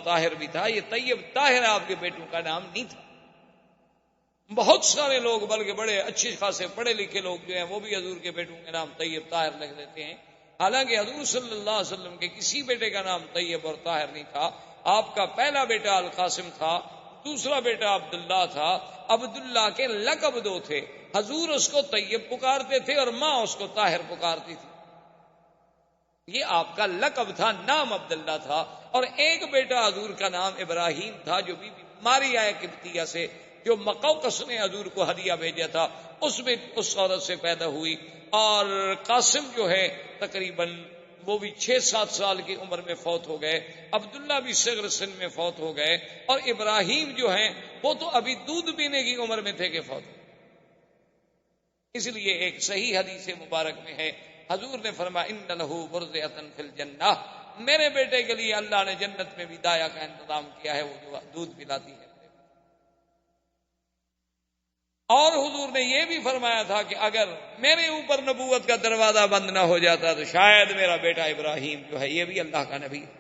طاہر بھی تھا، یہ طیب طاہر آپ کے بیٹوں کا نام نہیں تھا۔ بہت سارے لوگ بلکہ بڑے اچھے خاصے پڑھے لکھے لوگ جو ہیں وہ بھی حضور کے بیٹوں کے نام طیب طاہر لکھ دیتے ہیں، حالانکہ حضور صلی اللہ علیہ وسلم کے کسی بیٹے کا نام طیب اور طاہر نہیں تھا۔ آپ کا پہلا بیٹا القاسم تھا، دوسرا بیٹا عبداللہ تھا۔ عبداللہ کے لقب دو تھے، حضور اس کو طیب پکارتے تھے اور ماں اس کو طاہر پکارتی تھی۔ یہ آپ کا لقب تھا، نام عبداللہ تھا۔ اور ایک بیٹا حضور کا نام ابراہیم تھا، جو بی بی ماریا قبطیہ سے، جو مقوقس نے حضور کو ہدیہ بھیجا تھا، اس میں اس عورت سے پیدا ہوئی۔ اور قاسم جو ہے تقریباً وہ بھی 6-7 سال کی عمر میں فوت ہو گئے، عبداللہ بھی صغر سن میں فوت ہو گئے، اور ابراہیم جو ہیں وہ تو ابھی دودھ پینے کی عمر میں تھے کہ فوت ہو۔ اس لیے ایک صحیح حدیث مبارک میں ہے، حضور نے فرمایا ان لہ برزۃ فی الجنہ، میرے بیٹے کے لیے اللہ نے جنت میں بھی دایا کا انتظام کیا ہے، وہ جو دودھ پلاتی ہے۔ اور حضور نے یہ بھی فرمایا تھا کہ اگر میرے اوپر نبوت کا دروازہ بند نہ ہو جاتا تو شاید میرا بیٹا ابراہیم جو ہے یہ بھی اللہ کا نبی ہے۔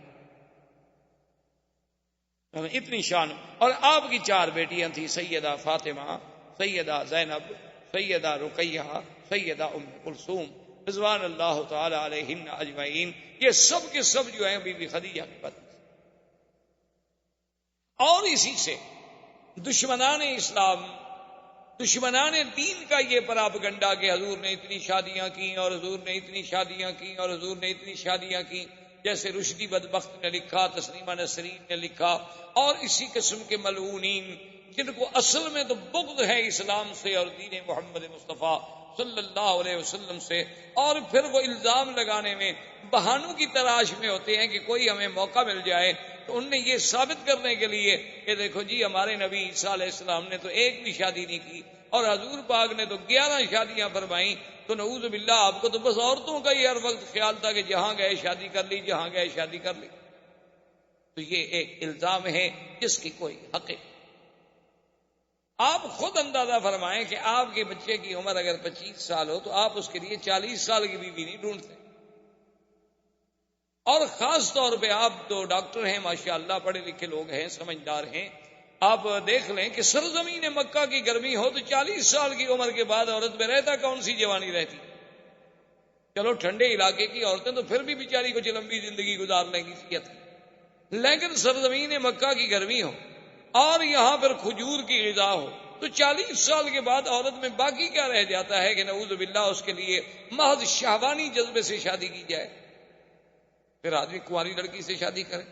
اتنی شان۔ اور آپ کی 4 بیٹیاں تھیں، سیدہ فاطمہ، سیدہ زینب، سیدہ رقیہ، سیدہ ام کلثوم رضوان اللہ تعالی علیہن اجمعین۔ یہ سب کے سب جو ہیں بی بی خدیجہ کی پتنی۔ اور اسی سے دشمنان اسلام، دشمنان دین کا یہ پراپگنڈا کہ حضور نے اتنی شادیاں کی اور حضور نے اتنی شادیاں کی اور حضور نے اتنی شادیاں کی، جیسے رشدی بدبخت نے لکھا، تسلیمہ نسرین نے لکھا، اور اسی قسم کے ملعونین جن کو اصل میں تو بغض ہے اسلام سے اور دین محمد مصطفیٰ صلی اللہ علیہ وسلم سے، اور پھر وہ الزام لگانے میں بہانوں کی تلاش میں ہوتے ہیں کہ کوئی ہمیں موقع مل جائے تو ان نے یہ ثابت کرنے کے لیے کہ دیکھو جی ہمارے نبی عیسیٰ علیہ السلام نے تو ایک بھی شادی نہیں کی اور حضور پاک نے تو 11 شادیاں فرمائیں، تو نعوذ باللہ آپ کو تو بس عورتوں کا ہی ہر وقت خیال تھا کہ جہاں گئے شادی کر لی، جہاں گئے شادی کر لی۔ تو یہ ایک الزام ہے جس کی کوئی حقیقت۔ آپ خود اندازہ فرمائیں کہ آپ کے بچے کی عمر اگر 25 سال ہو تو آپ اس کے لیے 40 سال کی بیوی نہیں ڈھونڈتے، اور خاص طور پہ آپ تو ڈاکٹر ہیں ماشاءاللہ، پڑھے لکھے لوگ ہیں، سمجھدار ہیں، آپ دیکھ لیں کہ سرزمین مکہ کی گرمی ہو تو 40 سال کی عمر کے بعد عورت میں رہتا کون سی جوانی رہتی؟ چلو ٹھنڈے علاقے کی عورتیں تو پھر بھی بیچاری کچھ لمبی زندگی گزار لیں گی صحت کی، لیکن سرزمین مکہ کی گرمی ہو اور یہاں پر کھجور کی غذا ہو تو 40 سال کے بعد عورت میں باقی کیا رہ جاتا ہے کہ نعوذ باللہ اس کے لیے محض شہوانی جذبے سے شادی کی جائے، پھر آدمی کنواری لڑکی سے شادی کرے۔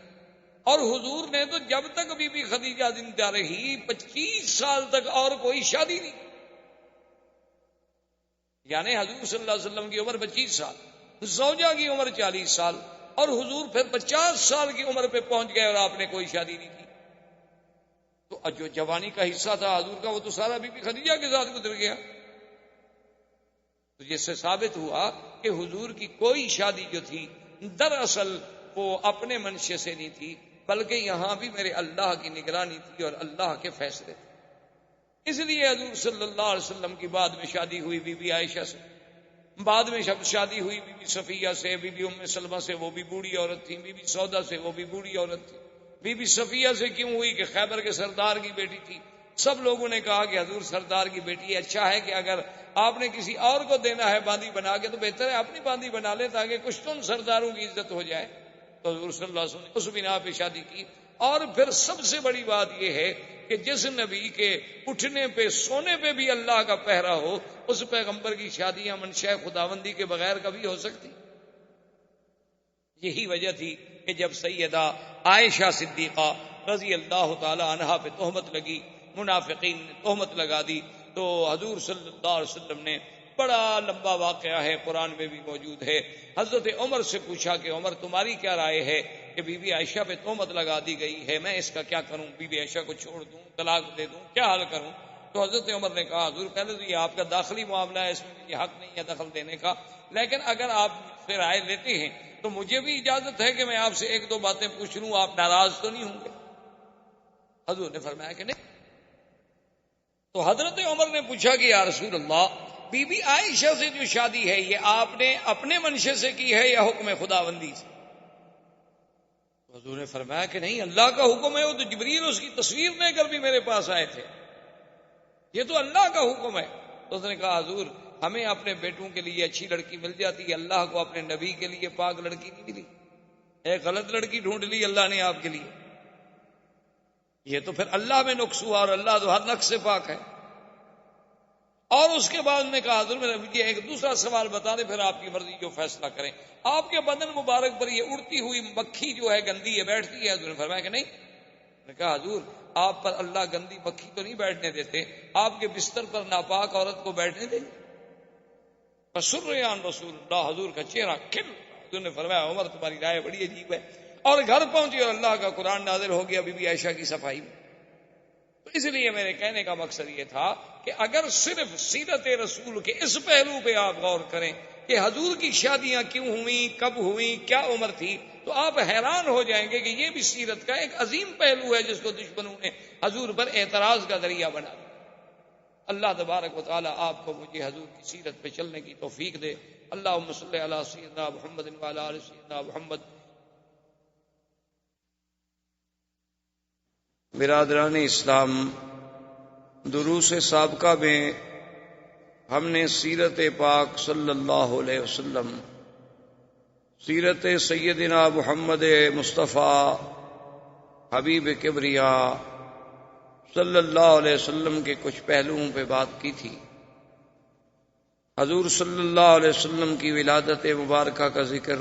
اور حضور نے تو جب تک بی بی خدیجہ زندہ رہی 25 سال تک اور کوئی شادی نہیں، یعنی حضور صلی اللہ علیہ وسلم کی عمر 25 سال، زوجہ کی عمر 40 سال، اور حضور پھر 50 سال کی عمر پہ پہنچ گئے اور آپ نے کوئی شادی نہیں کی۔ تو جو جوانی کا حصہ تھا حضور کا وہ تو سارا بی بی خدیجہ کے ساتھ گزر گیا۔ تو جس سے ثابت ہوا کہ حضور کی کوئی شادی جو تھی دراصل وہ اپنے منشے سے نہیں تھی، بلکہ یہاں بھی میرے اللہ کی نگرانی تھی اور اللہ کے فیصلے تھے۔ اس لیے حضور صلی اللہ علیہ وسلم کی بعد میں شادی ہوئی بی بی عائشہ سے، بعد میں شادی ہوئی بی بی صفیہ سے، بی بی ام سلمہ سے، وہ بھی بوڑھی عورت تھی، بی بی سودا سے، وہ بھی بوڑھی عورت تھی۔ بی بی صفیہ سے کیوں ہوئی کہ خیبر کے سردار کی بیٹی تھی، سب لوگوں نے کہا کہ حضور سردار کی بیٹی ہے، اچھا ہے کہ اگر آپ نے کسی اور کو دینا ہے باندی بنا کے تو بہتر ہے اپنی باندی بنا لے تاکہ کچھ تو ان سرداروں کی عزت ہو جائے۔ تو حضور صلی اللہ علیہ وسلم نے اس بنا پہ شادی کی۔ اور پھر سب سے بڑی بات یہ ہے کہ جس نبی کے اٹھنے پہ سونے پہ بھی اللہ کا پہرا ہو، اس پیغمبر کی شادیاں منشاء خداوندی کے بغیر کبھی ہو سکتی؟ یہی وجہ تھی کہ جب سیدہ عائشہ صدیقہ رضی اللہ تعالی عنہا پہ تہمت لگی، منافقین نے تہمت لگا دی، تو حضور صلی اللہ علیہ وسلم نے بڑا لمبا واقعہ ہے، قرآن میں بھی موجود ہے، حضرت عمر سے پوچھا کہ عمر تمہاری کیا رائے ہے کہ بی بی عائشہ پہ تہمت لگا دی گئی ہے، میں اس کا کیا کروں؟ بی بی عائشہ کو چھوڑ دوں، طلاق دے دوں، کیا حل کروں؟ تو حضرت عمر نے کہا حضور پہلے تو یہ آپ کا داخلی معاملہ ہے، اس میں مجھے حق نہیں ہے دخل دینے کا، لیکن اگر آپ سے رائے لیتے ہیں تو مجھے بھی اجازت ہے کہ میں آپ سے 1-2 باتیں پوچھ لوں، آپ ناراض تو نہیں ہوں گے؟ حضور نے فرمایا کہ نہیں۔ تو حضرت عمر نے پوچھا کہ یا رسول اللہ، بی بی عائشہ سے جو شادی ہے یہ آپ نے اپنے منشے سے کی ہے یا حکم خداوندی سے؟ حضور نے فرمایا کہ نہیں، اللہ کا حکم ہے، وہ تو جبریل اس کی تصویر لے کر بھی میرے پاس آئے تھے، یہ تو اللہ کا حکم ہے۔ تو اس نے کہا حضور ہمیں اپنے بیٹوں کے لیے اچھی لڑکی مل جاتی ہے، اللہ کو اپنے نبی کے لیے پاک لڑکی نہیں ملی، ایک غلط لڑکی ڈھونڈ لی اللہ نے آپ کے لیے، یہ تو پھر اللہ میں نقص ہوا، اور اللہ تو ہر نقص سے پاک ہے۔ اور اس کے بعد نے کہا حضور میرا مجھے ایک دوسرا سوال بتا دیں، پھر آپ کی مرضی جو فیصلہ کریں، آپ کے بدن مبارک پر یہ اڑتی ہوئی مکھی جو ہے گندی ہے بیٹھتی ہے؟ حضور نے فرمایا کہ نہیں۔ میں نے کہا حضور آپ پر اللہ گندی مکھی تو نہیں بیٹھنے دیتے، آپ کے بستر پر ناپاک عورت کو بیٹھنے دیں؟ فسریان رسول اللہ، حضور کا چہرہ کھل۔ حضور نے فرمایا عمر تمہاری رائے بڑی عجیب ہے، اور گھر پہنچی اور اللہ کا قرآن نازل ہو گیا بی بی عائشہ کی صفائی میں۔ تو اس لیے میرے کہنے کا مقصد یہ تھا کہ اگر صرف سیرت رسول کے اس پہلو پہ آپ غور کریں کہ حضور کی شادیاں کیوں ہوئیں، کب ہوئیں، کیا عمر تھی، تو آپ حیران ہو جائیں گے کہ یہ بھی سیرت کا ایک عظیم پہلو ہے جس کو دشمنوں نے حضور پر اعتراض کا ذریعہ بنا دیا۔ اللہ تبارک و تعالی آپ کو مجھے حضور کی سیرت پہ چلنے کی توفیق دے۔ اللہم صلی علی سیدنا محمد وعلی آل سیدنا محمد۔ برادران اسلام، دروس سابقہ میں ہم نے سیرت پاک صلی اللہ علیہ وسلم، سیرت سیدنا محمد مصطفیٰ حبیب کبریا صلی اللہ علیہ وسلم کے کچھ پہلوؤں پہ بات کی تھی۔ حضور صلی اللہ علیہ وسلم کی ولادت مبارکہ کا ذکر،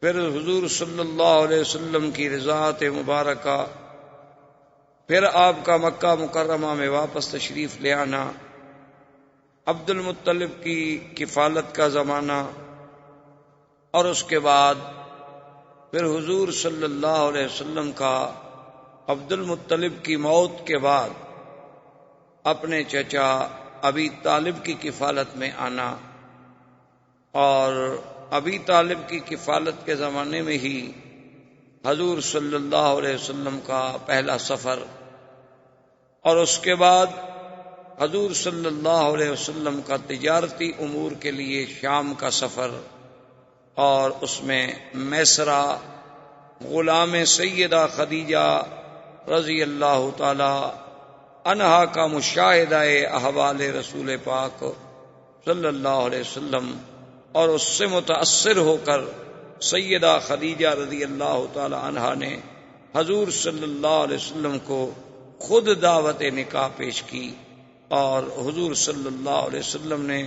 پھر حضور صلی اللہ علیہ وسلم کی رضاعت مبارکہ، پھر آپ کا مکہ مکرمہ میں واپس تشریف لے آنا، عبد المطلب کی کفالت کا زمانہ، اور اس کے بعد پھر حضور صلی اللہ علیہ وسلم کا عبد المطلب کی موت کے بعد اپنے چچا ابی طالب کی کفالت میں آنا، اور ابی طالب کی کفالت کے زمانے میں ہی حضور صلی اللہ علیہ وسلم کا پہلا سفر، اور اس کے بعد حضور صلی اللہ علیہ وسلم کا تجارتی امور کے لیے شام کا سفر، اور اس میں میسرہ غلام سیدہ خدیجہ رضی اللہ تعالی عنہا کا مشاہدہ احوال رسول پاک صلی اللہ علیہ وسلم، اور اس سے متاثر ہو کر سیدہ خدیجہ رضی اللہ تعالی عنہا نے حضور صلی اللہ علیہ وسلم کو خود دعوت نکاح پیش کی، اور حضور صلی اللہ علیہ وسلم نے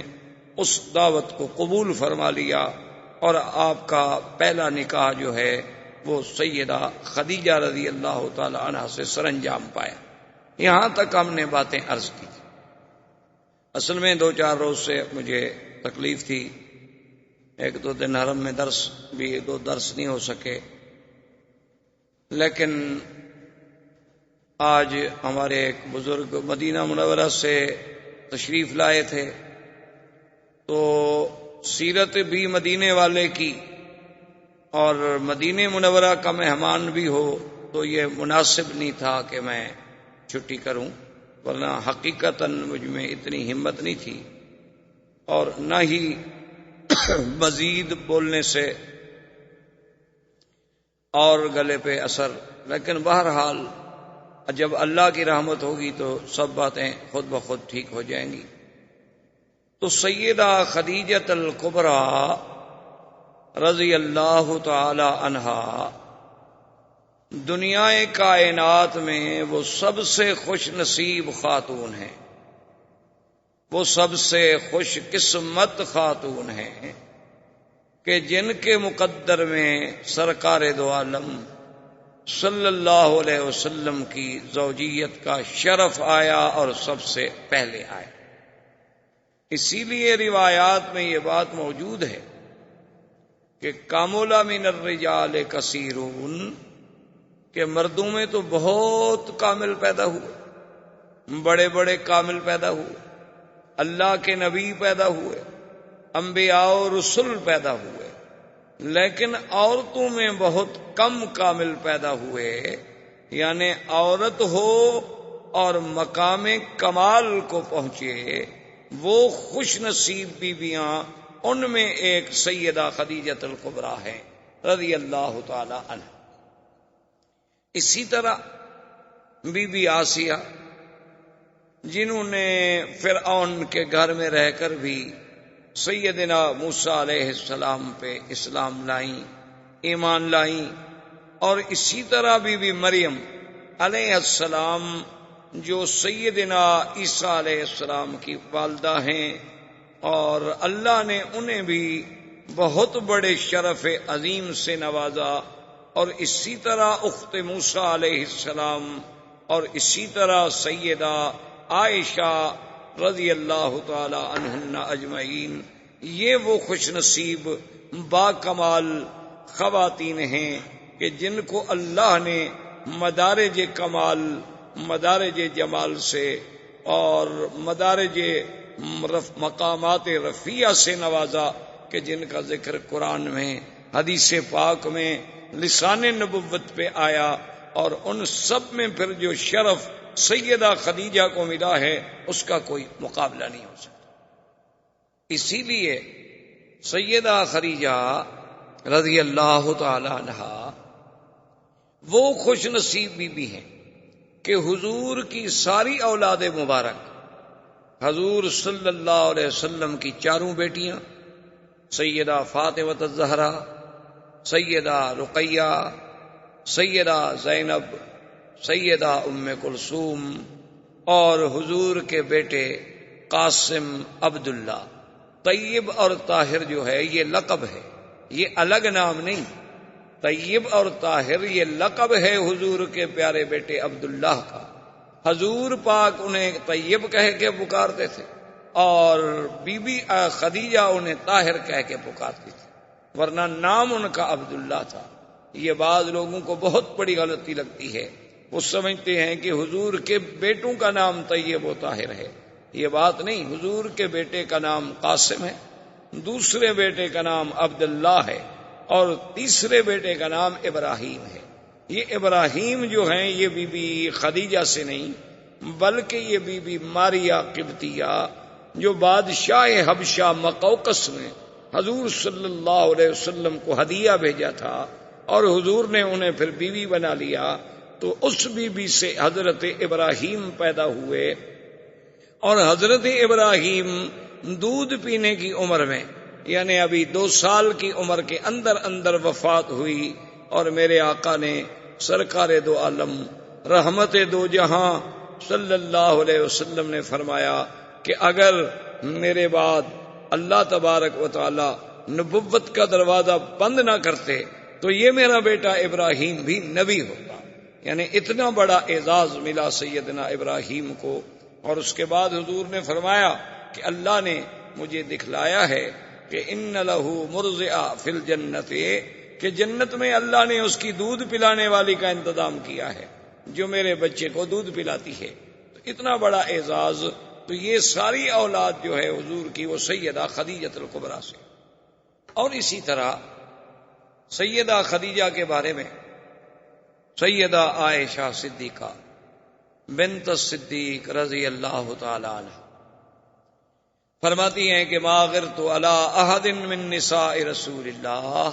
اس دعوت کو قبول فرما لیا، اور آپ کا پہلا نکاح جو ہے وہ سیدہ خدیجہ رضی اللہ تعالی عنہ سے سر انجام پایا۔ یہاں تک ہم نے باتیں عرض کی تھی۔ اصل میں 2-4 روز سے مجھے تکلیف تھی، 1-2 دن حرم میں درس بھی 2 درس نہیں ہو سکے، لیکن آج ہمارے ایک بزرگ مدینہ منورہ سے تشریف لائے تھے، تو سیرت بھی مدینے والے کی اور مدینہ منورہ کا مہمان بھی ہو، تو یہ مناسب نہیں تھا کہ میں چھٹی کروں، ورنہ حقیقتاً مجھ میں اتنی ہمت نہیں تھی، اور نہ ہی مزید بولنے سے اور گلے پہ اثر، لیکن بہرحال جب اللہ کی رحمت ہوگی تو سب باتیں خود بخود ٹھیک ہو جائیں گی۔ تو سیدہ خدیجہ الکبریٰ رضی اللہ تعالی عنہا دنیا کائنات میں وہ سب سے خوش نصیب خاتون ہیں، وہ سب سے خوش قسمت خاتون ہیں کہ جن کے مقدر میں سرکار دو عالم صلی اللہ علیہ وسلم کی زوجیت کا شرف آیا اور سب سے پہلے آیا۔ اسی لیے روایات میں یہ بات موجود ہے کہ کامل من الرجال کثیرون، کہ مردوں میں تو بہت کامل پیدا ہوئے، بڑے بڑے کامل پیدا ہوئے، اللہ کے نبی پیدا ہوئے، انبیاء و رسل پیدا ہوئے، لیکن عورتوں میں بہت کم کامل پیدا ہوئے، یعنی عورت ہو اور مقام کمال کو پہنچے وہ خوش نصیب بیویاں، ان میں ایک سیدہ خدیجہ الکبریٰ ہے رضی اللہ تعالی عنہ۔ اسی طرح بی بی آسیہ، جنہوں نے فرعون کے گھر میں رہ کر بھی سیدنا موسیٰ علیہ السلام پہ اسلام لائیں، ایمان لائیں، اور اسی طرح بی بی مریم علیہ السلام جو سیدنا عیسیٰ علیہ السلام کی والدہ ہیں، اور اللہ نے انہیں بھی بہت بڑے شرف عظیم سے نوازا، اور اسی طرح اخت موسیٰ علیہ السلام، اور اسی طرح سیدہ عائشہ رضی اللہ تعالی عنہن اجمعین، یہ وہ خوش نصیب با کمال خواتین ہیں کہ جن کو اللہ نے مدارج کمال، مدارج جمال سے اور مدارج مقامات رفیع سے نوازا، کہ جن کا ذکر قرآن میں، حدیث پاک میں، لسان نبوت پہ آیا، اور ان سب میں پھر جو شرف سیدہ خدیجہ کو ملا ہے اس کا کوئی مقابلہ نہیں ہو سکتا۔ اسی لیے سیدہ خدیجہ رضی اللہ تعالی عنہا وہ خوش نصیب بیوی ہیں کہ حضور کی ساری اولاد مبارک، حضور صلی اللہ علیہ وسلم کی چاروں بیٹیاں، سیدہ فاطمہ الزہرا، سیدہ رقیہ، سیدہ زینب، سیدہ ام کلثوم، اور حضور کے بیٹے قاسم، عبداللہ، طیب اور طاہر جو ہے یہ لقب ہے، یہ الگ نام نہیں۔ طیب اور طاہر یہ لقب ہے حضور کے پیارے بیٹے عبداللہ کا۔ حضور پاک انہیں طیب کہہ کے پکارتے تھے، اور بی بی خدیجہ انہیں طاہر کہہ کے پکارتی تھی، ورنہ نام ان کا عبداللہ تھا۔ یہ بعض لوگوں کو بہت بڑی غلطی لگتی ہے، وہ سمجھتے ہیں کہ حضور کے بیٹوں کا نام طیب و طاہر ہے۔ یہ بات نہیں، حضور کے بیٹے کا نام قاسم ہے، دوسرے بیٹے کا نام عبداللہ ہے، اور تیسرے بیٹے کا نام ابراہیم ہے۔ یہ ابراہیم جو ہیں یہ بی بی خدیجہ سے نہیں، بلکہ یہ بی بی ماریہ قبطیہ جو بادشاہ حبشہ مقوقس نے حضور صلی اللہ علیہ وسلم کو ہدیہ بھیجا تھا، اور حضور نے انہیں پھر بیوی بنا لیا، تو اس بیوی سے حضرت ابراہیم پیدا ہوئے، اور حضرت ابراہیم دودھ پینے کی عمر میں، یعنی ابھی 2 سال کی عمر کے اندر اندر وفات ہوئی، اور میرے آقا نے سرکار دو عالم رحمت دو جہاں صلی اللہ علیہ وسلم نے فرمایا کہ اگر میرے بعد اللہ تبارک و تعالی نبوت کا دروازہ بند نہ کرتے تو یہ میرا بیٹا ابراہیم بھی نبی ہوتا۔ یعنی اتنا بڑا اعزاز ملا سیدنا ابراہیم کو۔ اور اس کے بعد حضور نے فرمایا کہ اللہ نے مجھے دکھلایا ہے کہ ان لہو مرضعہ فی الجنت، کہ جنت میں اللہ نے اس کی دودھ پلانے والی کا انتظام کیا ہے جو میرے بچے کو دودھ پلاتی ہے۔ تو اتنا بڑا اعزاز، تو یہ ساری اولاد جو ہے حضور کی وہ سیدہ خدیجہ الکبریٰ سے۔ اور اسی طرح سیدہ خدیجہ کے بارے میں سیدہ عائشہ صدیقہ بنت الصدیق رضی اللہ تعالی عنہ فرماتی ہیں کہ ما غرت علی احد من نساء رسول اللہ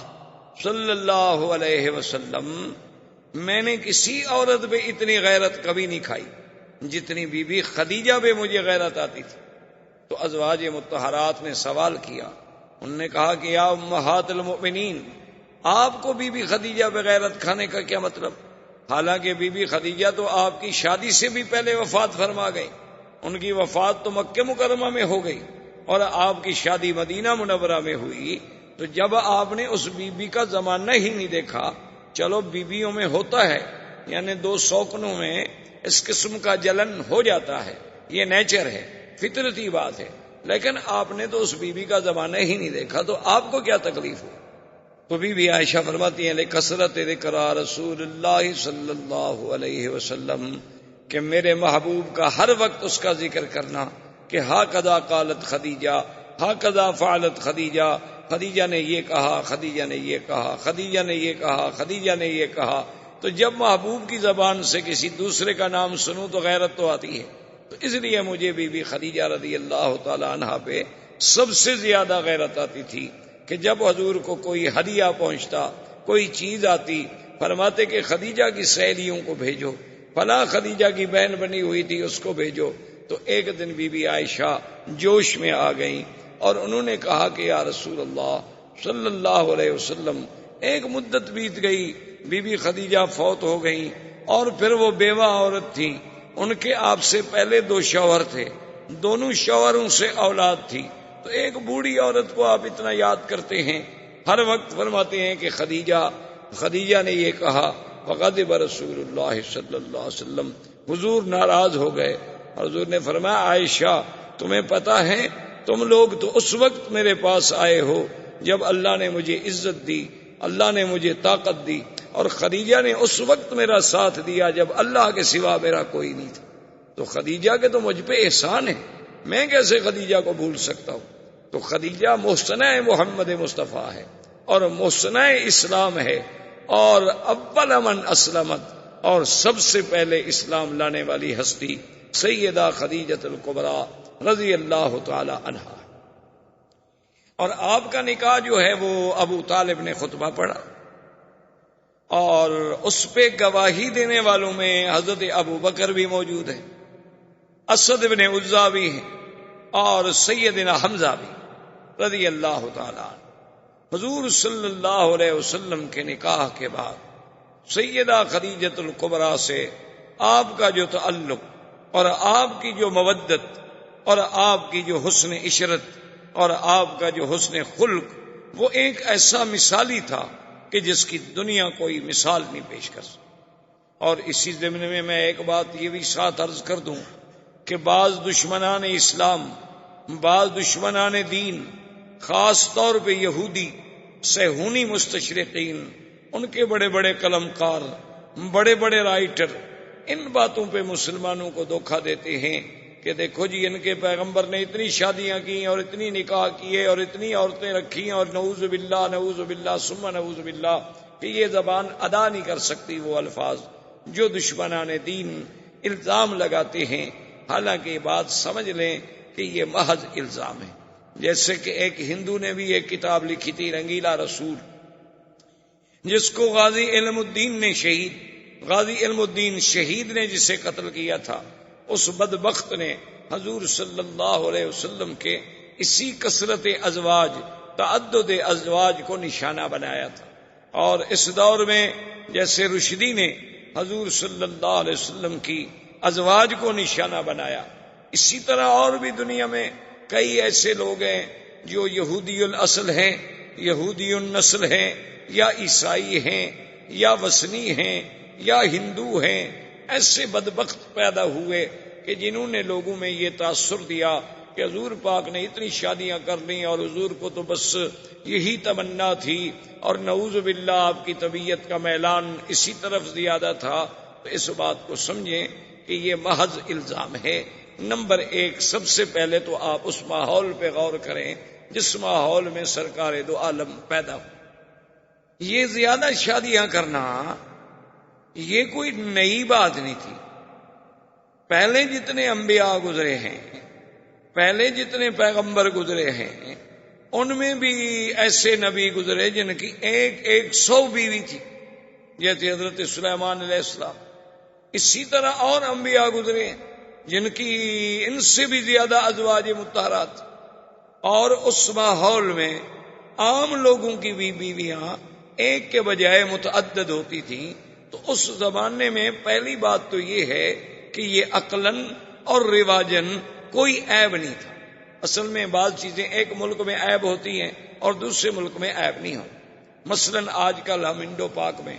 صلی اللہ علیہ وسلم، میں نے کسی عورت پہ اتنی غیرت کبھی نہیں کھائی جتنی بی بی خدیجہ پہ مجھے غیرت آتی تھی۔ تو ازواج مطہرات نے سوال کیا، انہوں نے کہا کہ یا امہات المؤمنین، آپ کو بی بی خدیجہ پہ غیرت کھانے کا کیا مطلب؟ حالانکہ بی بی خدیجہ تو آپ کی شادی سے بھی پہلے وفات فرما گئی، ان کی وفات تو مکہ مکرمہ میں ہو گئی، اور آپ کی شادی مدینہ منورہ میں ہوئی۔ تو جب آپ نے اس بی بی کا زمانہ ہی نہیں دیکھا، چلو بیویوں میں ہوتا ہے، یعنی 2 شوقنوں میں اس قسم کا جلن ہو جاتا ہے، یہ نیچر ہے، فطرتی بات ہے، لیکن آپ نے تو اس بی بی کا زمانہ ہی نہیں دیکھا، تو آپ کو کیا تکلیف ہو؟ تو بی بی عائشہ فرماتی ہیں لکثرت ذکر رسول اللہ صلی اللہ علیہ وسلم، کہ میرے محبوب کا ہر وقت اس کا ذکر کرنا کہ ہاکذا قالت خدیجہ، ہاکذا فعلت خدیجہ، خدیجہ نے یہ کہا، خدیجہ نے یہ کہا، خدیجہ نے یہ کہا، خدیجہ نے یہ کہا۔ تو جب محبوب کی زبان سے کسی دوسرے کا نام سنوں تو غیرت تو آتی ہے۔ تو اس لیے مجھے بی بی خدیجہ رضی اللہ تعالی عنہا پہ سب سے زیادہ غیرت آتی تھی کہ جب حضور کو کوئی ہدیہ پہنچتا، کوئی چیز آتی، فرماتے کہ خدیجہ کی سہیلیوں کو بھیجو، فلاں خدیجہ کی بہن بنی ہوئی تھی اس کو بھیجو۔ تو ایک دن بی بی عائشہ جوش میں آ گئیں اور انہوں نے کہا کہ یا رسول اللہ صلی اللہ علیہ وسلم، ایک مدت بیت گئی، بی بی خدیجہ فوت ہو گئیں اور پھر وہ بیوہ عورت تھیں، ان کے آپ سے پہلے 2 شوہر تھے، دونوں شوہروں سے اولاد تھی، تو ایک بوڑھی عورت کو آپ اتنا یاد کرتے ہیں ہر وقت۔ فرماتے ہیں کہ خدیجہ نے یہ کہا، فغضب رسول اللہ صلی اللہ علیہ وسلم، حضور ناراض ہو گئے۔ حضور نے فرمایا عائشہ تمہیں پتا ہے تم لوگ تو اس وقت میرے پاس آئے ہو جب اللہ نے مجھے عزت دی، اللہ نے مجھے طاقت دی، اور خدیجہ نے اس وقت میرا ساتھ دیا جب اللہ کے سوا میرا کوئی نہیں تھا۔ تو خدیجہ کے تو مجھ پہ احسان ہے، میں کیسے خدیجہ کو بھول سکتا ہوں؟ تو خدیجہ محسنہ محمد مصطفیٰ ہے اور محسنہ اسلام ہے، اور اول من اسلمت، اور سب سے پہلے اسلام لانے والی ہستی سیدہ خدیجۃ الکبریٰ رضی اللہ تعالی عنہا۔ اور آپ کا نکاح جو ہے وہ ابو طالب نے خطبہ پڑھا، اور اس پہ گواہی دینے والوں میں حضرت ابو بکر بھی موجود ہیں، اسد بن عزا بھی ہیں، اور سیدنا حمزہ بھی رضی اللہ تعالی عنہ۔ حضور صلی اللہ علیہ وسلم کے نکاح کے بعد سیدہ خدیجۃ الکبریٰ سے آپ کا جو تعلق اور آپ کی جو مودت اور آپ کی جو حسن عشرت اور آپ کا جو حسن خلق، وہ ایک ایسا مثالی تھا کہ جس کی دنیا کوئی مثال نہیں پیش کر سکتی۔ اور اسی ضمن میں ایک بات یہ بھی ساتھ عرض کر دوں کہ بعض دشمنان اسلام، بعض دشمنان دین، خاص طور پہ یہودی صہیونی مستشرقین، ان کے بڑے بڑے قلمکار، بڑے بڑے رائٹر ان باتوں پہ مسلمانوں کو دھوکہ دیتے ہیں کہ دیکھو جی ان کے پیغمبر نے اتنی شادیاں کی اور اتنی نکاح کیے اور اتنی عورتیں رکھی، اور نعوذ باللہ ثم نعوذ باللہ، کہ یہ زبان ادا نہیں کر سکتی وہ الفاظ جو دشمنان دین الزام لگاتے ہیں۔ حالانکہ یہ بات سمجھ لیں کہ یہ محض الزام ہے۔ جیسے کہ ایک ہندو نے بھی ایک کتاب لکھی تھی رنگیلا رسول، جس کو غازی علم الدین شہید نے جسے قتل کیا تھا، اس بدبخت نے حضور صلی اللہ علیہ وسلم کے اسی کثرت ازواج، تعدد ازواج کو نشانہ بنایا تھا۔ اور اس دور میں جیسے رشدی نے حضور صلی اللہ علیہ وسلم کی ازواج کو نشانہ بنایا، اسی طرح اور بھی دنیا میں کئی ایسے لوگ ہیں جو یہودی الاصل ہیں، یہودی النسل ہیں، یا عیسائی ہیں، یا وثنی ہیں، یا ہندو ہیں۔ ایسے بدبخت پیدا ہوئے کہ جنہوں نے لوگوں میں یہ تاثر دیا کہ حضور پاک نے اتنی شادیاں کر لیں اور حضور کو تو بس یہی تمنا تھی، اور نعوذ باللہ آپ کی طبیعت کا میلان اسی طرف زیادہ تھا۔ تو اس بات کو سمجھیں کہ یہ محض الزام ہے۔ نمبر 1، سب سے پہلے تو آپ اس ماحول پہ غور کریں جس ماحول میں سرکار دو عالم پیدا ہو۔ یہ زیادہ شادیاں کرنا یہ کوئی نئی بات نہیں تھی۔ پہلے جتنے انبیاء گزرے ہیں، پہلے جتنے پیغمبر گزرے ہیں، ان میں بھی ایسے نبی گزرے جن کی 100 بیوی تھی، جیسے حضرت سلیمان علیہ السلام۔ اسی طرح اور انبیاء گزرے ہیں جن کی ان سے بھی زیادہ ازواج مطہرات، اور اس ماحول میں عام لوگوں کی بھی بیویاں ایک کے بجائے متعدد ہوتی تھیں۔ تو اس زمانے میں پہلی بات تو یہ ہے کہ یہ عقلاً اور رواجاً کوئی عیب نہیں تھا۔ اصل میں بعض چیزیں ایک ملک میں عیب ہوتی ہیں اور دوسرے ملک میں عیب نہیں ہوتی۔ مثلاً آج کل ہم انڈو پاک میں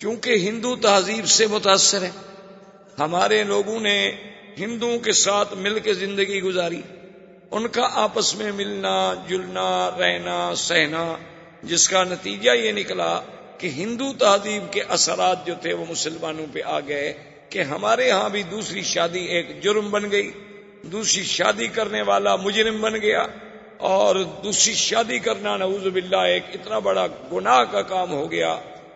چونکہ ہندو تہذیب سے متاثر ہیں، ہمارے لوگوں نے ہندوؤں کے ساتھ مل کے زندگی گزاری، ان کا آپس میں ملنا جلنا رہنا سہنا، جس کا نتیجہ یہ نکلا کہ ہندو تہذیب کے اثرات جو تھے وہ مسلمانوں پہ آ گئے کہ ہمارے ہاں بھی دوسری شادی ایک جرم بن گئی، دوسری شادی کرنے والا مجرم بن گیا، اور دوسری شادی کرنا نعوذ باللہ ایک اتنا بڑا گناہ کا کام ہو گیا،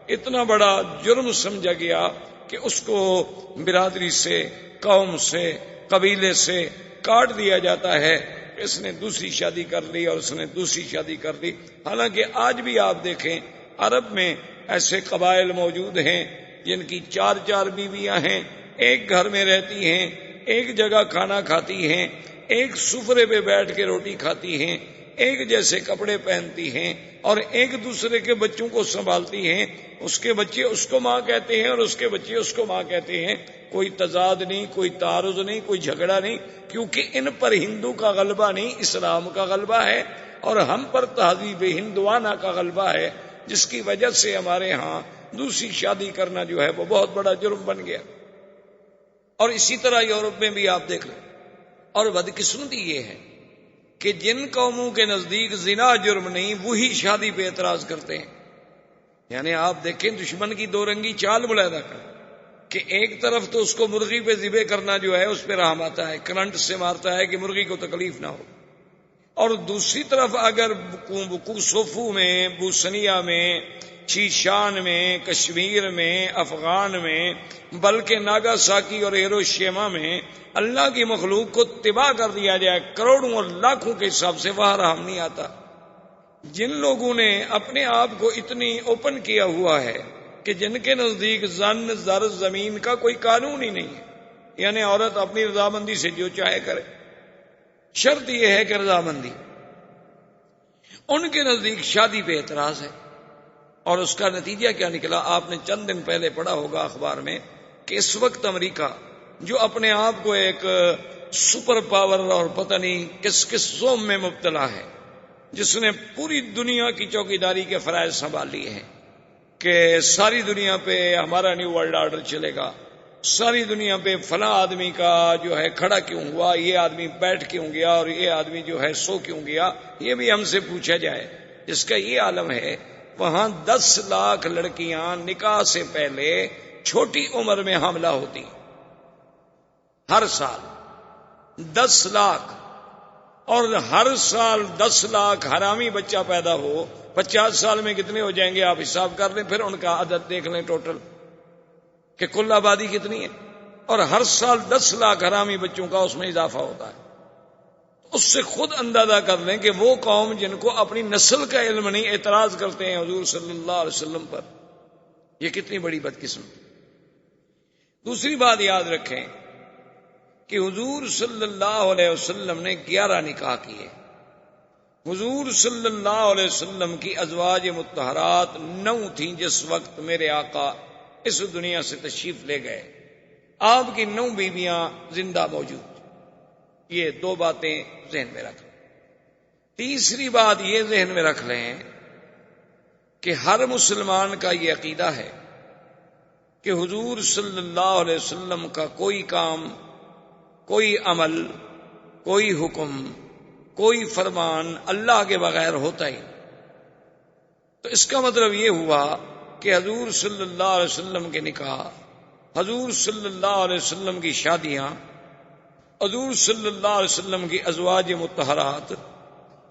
اتنا بڑا جرم سمجھا گیا کہ اس کو برادری سے، قوم سے، قبیلے سے کاٹ دیا جاتا ہے۔ اس نے دوسری شادی کر لی اور اس نے دوسری شادی کر لی۔ حالانکہ آج بھی آپ دیکھیں عرب میں ایسے قبائل موجود ہیں جن کی 4 بیویاں ہیں، ایک گھر میں رہتی ہیں، ایک جگہ کھانا کھاتی ہیں، ایک سفرے پہ بیٹھ کے روٹی کھاتی ہیں، ایک جیسے کپڑے پہنتی ہیں اور ایک دوسرے کے بچوں کو سنبھالتی ہیں۔ اس کے بچے اس کو ماں کہتے ہیں اور اس کے بچے اس کو ماں کہتے ہیں۔ کوئی تضاد نہیں، کوئی تعارض نہیں، کوئی جھگڑا نہیں، کیونکہ ان پر ہندو کا غلبہ نہیں، اسلام کا غلبہ ہے، اور ہم پر تہذیب ہندوانہ کا غلبہ ہے، جس کی وجہ سے ہمارے ہاں دوسری شادی کرنا جو ہے وہ بہت بڑا جرم بن گیا۔ اور اسی طرح یورپ میں بھی آپ دیکھ لیں۔ اور بدقسمتی یہ ہے کہ جن قوموں کے نزدیک زنا جرم نہیں، وہی شادی پہ اعتراض کرتے ہیں۔ یعنی آپ دیکھیں دشمن کی 2 رنگی چال ملاحظہ کریں کہ ایک طرف تو اس کو مرغی پہ ذبح کرنا جو ہے اس پہ رحم آتا ہے، کرنٹ سے مارتا ہے کہ مرغی کو تکلیف نہ ہو، اور دوسری طرف اگر کوسوفو میں، بوسنیا میں، چیشان میں، کشمیر میں، افغان میں، بلکہ ناگاساکی اور ہیروشیما میں اللہ کی مخلوق کو تباہ کر دیا جائے کروڑوں اور لاکھوں کے حساب سے، وہاں رحم نہیں آتا۔ جن لوگوں نے اپنے آپ کو اتنی اوپن کیا ہوا ہے کہ جن کے نزدیک زن، زر، زمین کا کوئی قانون ہی نہیں ہے، یعنی عورت اپنی رضامندی سے جو چاہے کرے، شرط یہ ہے کہ رضامندی، ان کے نزدیک شادی پہ اعتراض ہے۔ اور اس کا نتیجہ کیا نکلا؟ آپ نے چند دن پہلے پڑھا ہوگا اخبار میں کہ اس وقت امریکہ جو اپنے آپ کو ایک سپر پاور اور پتہ نہیں کس کس زوم میں مبتلا ہے، جس نے پوری دنیا کی چوکیداری کے فرائض سنبھال لیے ہیں کہ ساری دنیا پہ ہمارا نیو ورلڈ آرڈر چلے گا، ساری دنیا پہ فلاں آدمی کا جو ہے کھڑا کیوں ہوا، یہ آدمی بیٹھ کیوں گیا، اور یہ آدمی جو ہے سو کیوں گیا، یہ بھی ہم سے پوچھا جائے۔ جس کا یہ عالم ہے، وہاں 10 لاکھ لڑکیاں نکاح سے پہلے چھوٹی عمر میں حاملہ ہوتی، ہر سال 10 لاکھ، اور ہر سال 10 لاکھ حرامی بچہ پیدا ہو، 50 سال میں کتنے ہو جائیں گے آپ حساب کر لیں، پھر ان کا عدد دیکھ لیں ٹوٹل کہ کل آبادی کتنی ہے، اور ہر سال 10 لاکھ حرامی بچوں کا اس میں اضافہ ہوتا ہے۔ اس سے خود اندازہ کر لیں کہ وہ قوم جن کو اپنی نسل کا علم نہیں، اعتراض کرتے ہیں حضور صلی اللہ علیہ وسلم پر، یہ کتنی بڑی بدقسمتی۔ دوسری بات یاد رکھیں کہ حضور صلی اللہ علیہ وسلم نے 11 نکاح کیے۔ حضور صلی اللہ علیہ وسلم کی ازواج مطہرات 9 تھیں جس وقت میرے آقا اس دنیا سے تشریف لے گئے۔ آپ کی 9 بیویاں زندہ موجود۔ یہ 2 باتیں ذہن میں رکھ لیں۔ تیسری بات یہ ذہن میں رکھ لیں کہ ہر مسلمان کا یہ عقیدہ ہے کہ حضور صلی اللہ علیہ وسلم کا کوئی کام، کوئی عمل، کوئی حکم، کوئی فرمان اللہ کے بغیر ہوتا ہی۔ تو اس کا مطلب یہ ہوا کہ حضور صلی اللہ علیہ وسلم کے نکاح، حضور صلی اللہ علیہ وسلم کی شادیاں، حضور صلی اللہ علیہ وسلم کی ازواج مطہرات،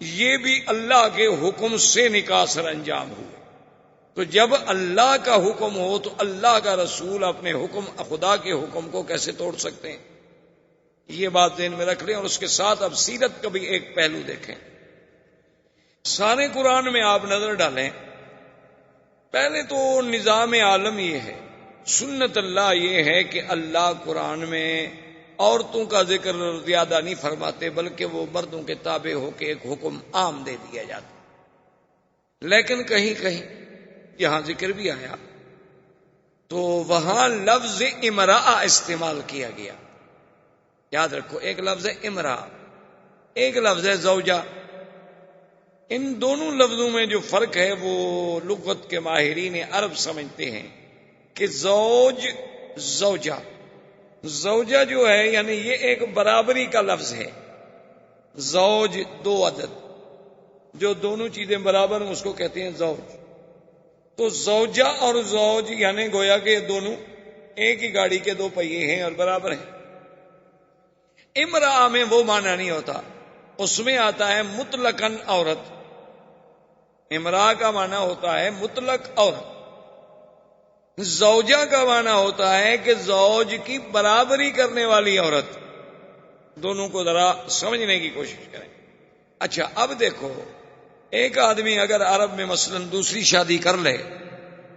یہ بھی اللہ کے حکم سے نکاح سر انجام ہوئے۔ تو جب اللہ کا حکم ہو تو اللہ کا رسول اپنے حکم، خدا کے حکم کو کیسے توڑ سکتے ہیں؟ یہ بات ذہن میں رکھ لیں۔ اور اس کے ساتھ اب سیرت کا بھی ایک پہلو دیکھیں۔ سارے قرآن میں آپ نظر ڈالیں، پہلے تو نظام عالم یہ ہے، سنت اللہ یہ ہے کہ اللہ قرآن میں عورتوں کا ذکر زیادہ نہیں فرماتے، بلکہ وہ مردوں کے تابع ہو کے ایک حکم عام دے دیا جاتا۔ لیکن کہیں کہیں یہاں ذکر بھی آیا تو وہاں لفظ امرأہ استعمال کیا گیا۔ یاد رکھو، ایک لفظ ہے امرأہ، ایک لفظ ہے زوجہ۔ ان دونوں لفظوں میں جو فرق ہے وہ لغت کے ماہرین عرب سمجھتے ہیں کہ زوج، زوجہ، زوجہ جو ہے یعنی یہ ایک برابری کا لفظ ہے۔ زوج 2 عدد، جو دونوں چیزیں برابر ہیں اس کو کہتے ہیں زوج۔ تو زوجہ اور زوج یعنی گویا کہ دونوں ایک ہی گاڑی کے 2 پہیے ہیں اور برابر ہیں۔ امرأہ میں وہ معنی نہیں ہوتا، اس میں آتا ہے مطلقاً عورت۔ امرأہ کا معنی ہوتا ہے مطلق عورت، زوجہ کا معنی ہوتا ہے کہ زوج کی برابری کرنے والی عورت۔ دونوں کو ذرا سمجھنے کی کوشش کریں۔ اچھا، اب دیکھو، ایک آدمی اگر عرب میں مثلا دوسری شادی کر لے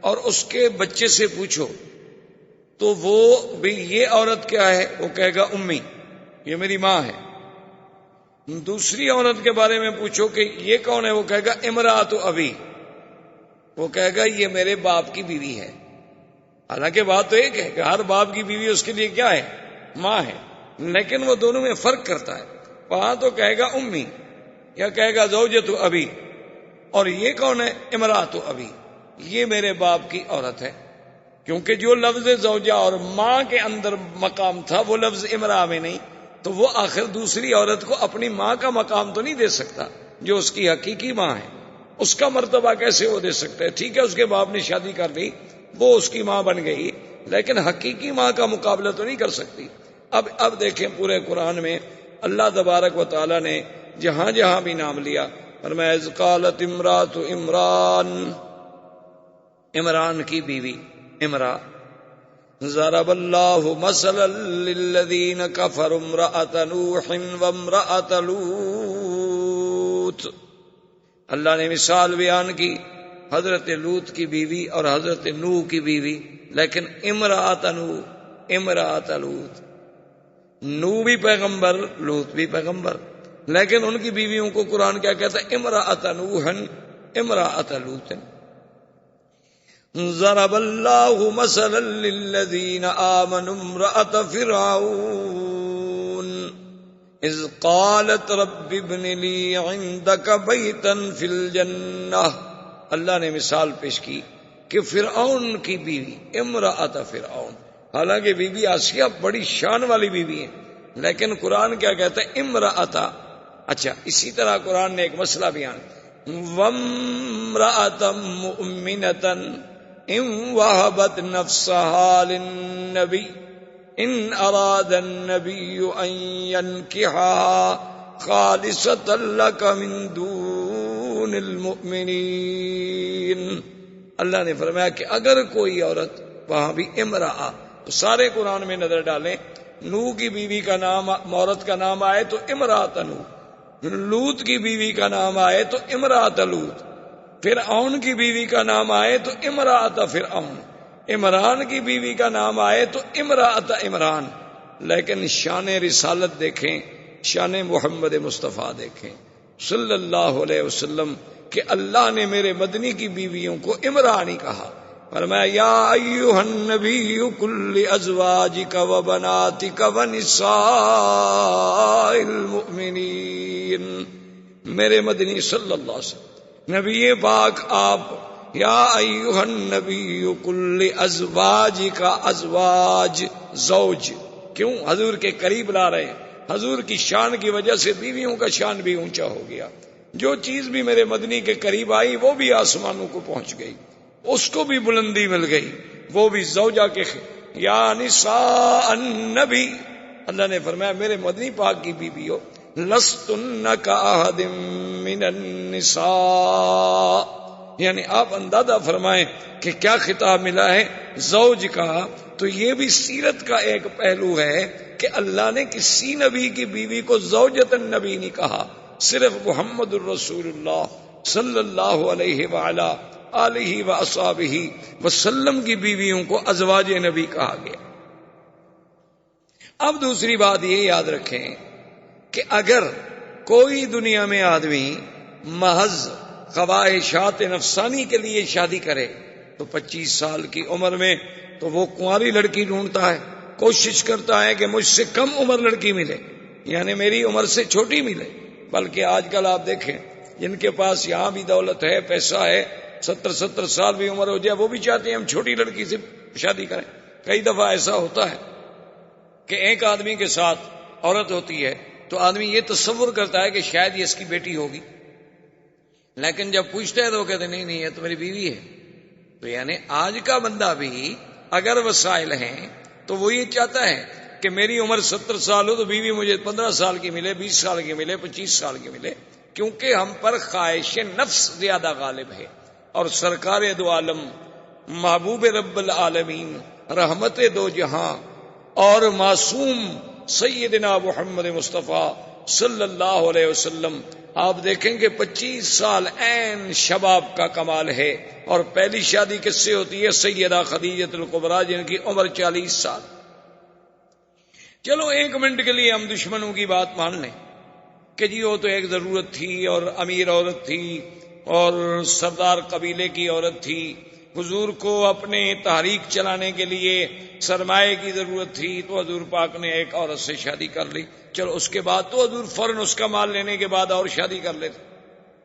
اور اس کے بچے سے پوچھو تو وہ بھی یہ عورت کیا ہے، وہ کہے گا امی، یہ میری ماں ہے۔ دوسری عورت کے بارے میں پوچھو کہ یہ کون ہے، وہ کہے گا امراۃ ابی، وہ کہے گا یہ میرے باپ کی بیوی ہے۔ حالانکہ بات تو ایک ہے کہ ہر باپ کی بیوی اس کے لیے کیا ہے، ماں ہے، لیکن وہ دونوں میں فرق کرتا ہے۔ وہاں تو کہے گا امی یا کہے گا زوجۃ ابی، اور یہ کون ہے، امراۃ ابی، یہ میرے باپ کی عورت ہے۔ کیونکہ جو لفظ زوجہ اور ماں کے اندر مقام تھا وہ لفظ امرأہ میں نہیں، تو وہ آخر دوسری عورت کو اپنی ماں کا مقام تو نہیں دے سکتا جو اس کی حقیقی ماں ہے۔ اس کا مرتبہ کیسے وہ دے سکتا ہے؟ ٹھیک ہے اس کے باپ نے شادی کر لی، وہ اس کی ماں بن گئی، لیکن حقیقی ماں کا مقابلہ تو نہیں کر سکتی۔ اب دیکھیں پورے قرآن میں اللہ تبارک و تعالی نے جہاں جہاں بھی نام لیا، فرمایا اذ قالت امرأۃ عمران، عمران کی بیوی امرا، ضرب اللہ مثلا للذین کفروا امرأۃ نوح وامرأۃ لوط، اللہ نے مثال بیان کی حضرت لوط کی بیوی اور حضرت نوح کی بیوی، لیکن امرأۃ نوح، امرأۃ لوط، نوح بھی پیغمبر لوط بھی پیغمبر، لیکن ان کی بیویوں کو قرآن کیا کہتا ہے، امرأۃ نوح امرأۃ لوط۔ ضرب اللہ مثلا للذین آمنوا امرأۃ فرعون اذ قالت رب ابن لی عندک بیتا فی الجنہ، اللہ نے مثال پیش کی کہ فرعون کی بیوی امرأۃ فرعون، حالانکہ بی بی آسیہ بڑی شان والی بیوی ہے، لیکن قرآن کیا کہتا ہے، امرأۃ۔ اچھا، اسی طرح قرآن نے ایک مسئلہ بیان، وامرأۃ مؤمنۃ ان وهبت نفسها للنبی ان اراد النبی ان ينكحها خالصة لك من دون المؤمنین۔ اللہ نے فرمایا کہ اگر کوئی عورت، وہاں بھی امرأہ، تو سارے قرآن میں نظر ڈالیں، نوح کی بیوی کا نام، عورت کا نام آئے تو امرأۃ نوح، لوط کی بیوی کا نام آئے تو امرأۃ لوط، فرعون کی بیوی کا نام آئے تو امرأۃ فرعون، عمران کی بیوی کا نام آئے تو امرأۃ عمران۔ لیکن شان رسالت دیکھیں، شان محمد مصطفیٰ دیکھیں صلی اللہ علیہ وسلم، کہ اللہ نے میرے مدنی کی بیویوں کو امرأہ نہیں کہا، فرمایا یا ایھا النبی قل لازواجک وبناتک ونساء المؤمنین، میرے مدنی صلی اللہ علیہ وسلم، نبی پاک آپ، یا ایھا النبی قل لازواجک، ازواج زوج، کیوں حضور کے قریب لا رہے ہیں، حضور کی شان کی وجہ سے بیویوں کا شان بھی اونچا ہو گیا، جو چیز بھی میرے مدنی کے قریب آئی وہ بھی آسمانوں کو پہنچ گئی، اس کو بھی بلندی مل گئی، وہ بھی زوجہ کے یا نساء النبی، اللہ نے فرمایا میرے مدنی پاک کی بیویوں، لستن کاحد من النساء، یعنی آپ اندازہ فرمائیں کہ کیا خطاب ملا ہے زوج کا، تو یہ بھی سیرت کا ایک پہلو ہے کہ اللہ نے کسی نبی کی بیوی کو زوجۃ النبی نہیں کہا، صرف محمد الرسول اللہ صلی اللہ علیہ وعلا آلہ واصحابہ وسلم کی بیویوں کو ازواج نبی کہا گیا۔ اب دوسری بات یہ یاد رکھیں کہ اگر کوئی دنیا میں آدمی محض خواہشات نفسانی کے لیے شادی کرے تو 25 سال کی عمر میں تو وہ کنواری لڑکی ڈھونڈتا ہے، کوشش کرتا ہے کہ مجھ سے کم عمر لڑکی ملے، یعنی میری عمر سے چھوٹی ملے، بلکہ آج کل آپ دیکھیں جن کے پاس یہاں بھی دولت ہے، پیسہ ہے، 70 سال بھی عمر ہو جائے وہ بھی چاہتے ہیں ہم چھوٹی لڑکی سے شادی کریں۔ کئی دفعہ ایسا ہوتا ہے کہ ایک آدمی کے ساتھ عورت ہوتی ہے تو آدمی یہ تصور کرتا ہے کہ شاید یہ اس کی بیٹی ہوگی، لیکن جب پوچھتا ہے تو وہ کہتے ہیں نہیں یہ تو میری بیوی ہے۔ تو یعنی آج کا بندہ بھی اگر وسائل ہیں تو وہ یہ چاہتا ہے کہ میری عمر 70 سال ہو تو بیوی مجھے 15 سال کی ملے، 20 سال کی ملے، 25 سال کی ملے، کیونکہ ہم پر خواہش نفس زیادہ غالب ہے۔ اور سرکار دو عالم، محبوب رب العالمین، رحمت دو جہاں اور معصوم سیدنا محمد مصطفیٰ صلی اللہ علیہ وسلم، آپ دیکھیں کہ 25 سال عین شباب کا کمال ہے، اور پہلی شادی کس سے ہوتی ہے؟ سیدہ خدیجہ الکبریٰ، جن کی عمر 40 سال۔ چلو 1 منٹ کے لیے ہم دشمنوں کی بات مان لیں کہ جی وہ تو ایک ضرورت تھی، اور امیر عورت تھی، اور سردار قبیلے کی عورت تھی، حضور کو اپنے تحریک چلانے کے لیے سرمایہ کی ضرورت تھی، تو حضور پاک نے ایک عورت سے شادی کر لی۔ چلو اس کے بعد تو حضور فوراً اس کا مال لینے کے بعد اور شادی کر لیتے،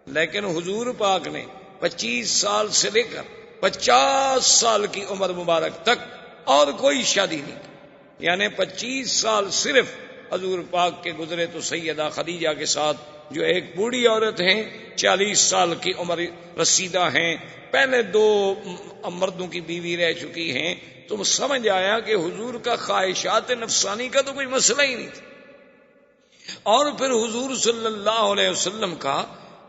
لیکن حضور پاک نے 25 سال سے لے کر 50 سال کی عمر مبارک تک اور کوئی شادی نہیں کی، یعنی 25 سال صرف حضور پاک کے گزرے تو سیدہ خدیجہ کے ساتھ، جو ایک بوڑھی عورت ہیں، 40 سال کی عمر رسیدہ ہیں، پہلے 2 مردوں کی بیوی رہ چکی ہیں۔ تم سمجھ آیا کہ حضور کا خواہشات نفسانی کا تو کوئی مسئلہ ہی نہیں تھا۔ اور پھر حضور صلی اللہ علیہ وسلم کا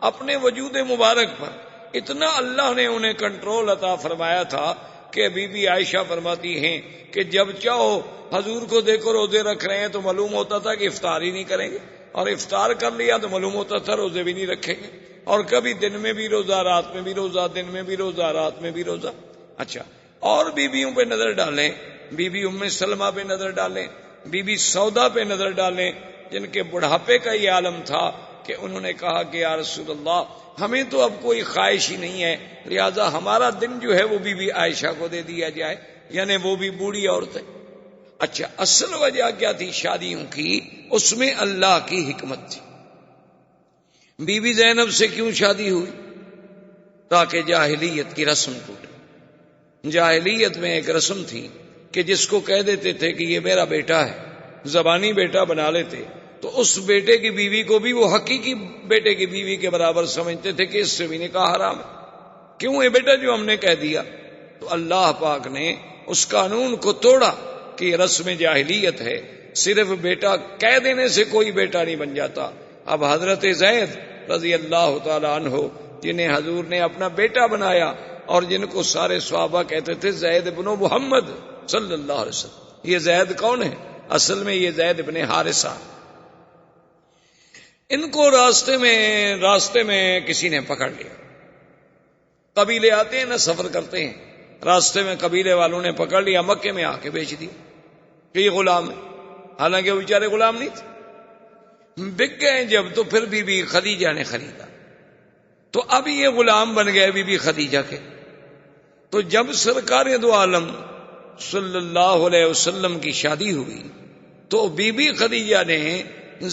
اپنے وجود مبارک پر اتنا اللہ نے انہیں کنٹرول عطا فرمایا تھا کہ بی بی عائشہ فرماتی ہیں کہ جب چاہو حضور کو دیکھو روزے رکھ رہے ہیں تو معلوم ہوتا تھا کہ افطار ہی نہیں کریں گے، اور افطار کر لیا تو معلوم ہوتا تھا روزے بھی نہیں رکھیں گے، اور کبھی دن میں بھی روزہ، رات میں بھی روزہ، دن میں بھی روزہ، رات میں بھی روزہ۔ اچھا، اور بیویوں پہ نظر ڈالیں، بی بی ام سلمہ پہ نظر ڈالیں، بی بی سودا پہ نظر ڈالیں، جن کے بڑھاپے کا یہ عالم تھا کہ انہوں نے کہا کہ یا رسول اللہ ہمیں تو اب کوئی خواہش ہی نہیں ہے، لہذا ہمارا دن جو ہے وہ بی بی عائشہ کو دے دیا جائے، یعنی وہ بھی بوڑھی عورت ہے۔ اچھا، اصل وجہ کیا تھی شادیوں کی؟ اس میں اللہ کی حکمت تھی۔ بی بی زینب سے کیوں شادی ہوئی؟ تاکہ جاہلیت کی رسم ٹوٹے۔ جاہلیت میں ایک رسم تھی کہ جس کو کہہ دیتے تھے کہ یہ میرا بیٹا ہے، زبانی بیٹا بنا لیتے، تو اس بیٹے کی بیوی کو بھی وہ حقیقی بیٹے کی بیوی کے برابر سمجھتے تھے کہ اس سے بھی نکاح حرام ہے۔ کیوں؟ یہ بیٹا جو ہم نے کہہ دیا۔ تو اللہ پاک نے اس قانون کو توڑا کہ یہ رسم جاہلیت ہے، صرف بیٹا کہہ دینے سے کوئی بیٹا نہیں بن جاتا۔ اب حضرت زید رضی اللہ تعالی عنہ، جنہیں حضور نے اپنا بیٹا بنایا اور جن کو سارے صحابہ کہتے تھے زید بن محمد صلی اللہ علیہ وسلم، یہ زید کون ہے؟ اصل میں یہ زید بن حارثہ۔ ان کو راستے میں کسی نے پکڑ لیا۔ قبیلے آتے ہیں نا، سفر کرتے ہیں، راستے میں قبیلے والوں نے پکڑ لیا، مکے میں آ کے بیچ دیا کہ یہ غلام ہے، حالانکہ وہ بیچارے غلام نہیں تھے۔ بک گئے جب، تو پھر بی بی خدیجہ نے خریدا، تو اب یہ غلام بن گئے بی بی خدیجہ کے۔ تو جب سرکار دو عالم صلی اللہ علیہ وسلم کی شادی ہوئی تو بی بی خدیجہ نے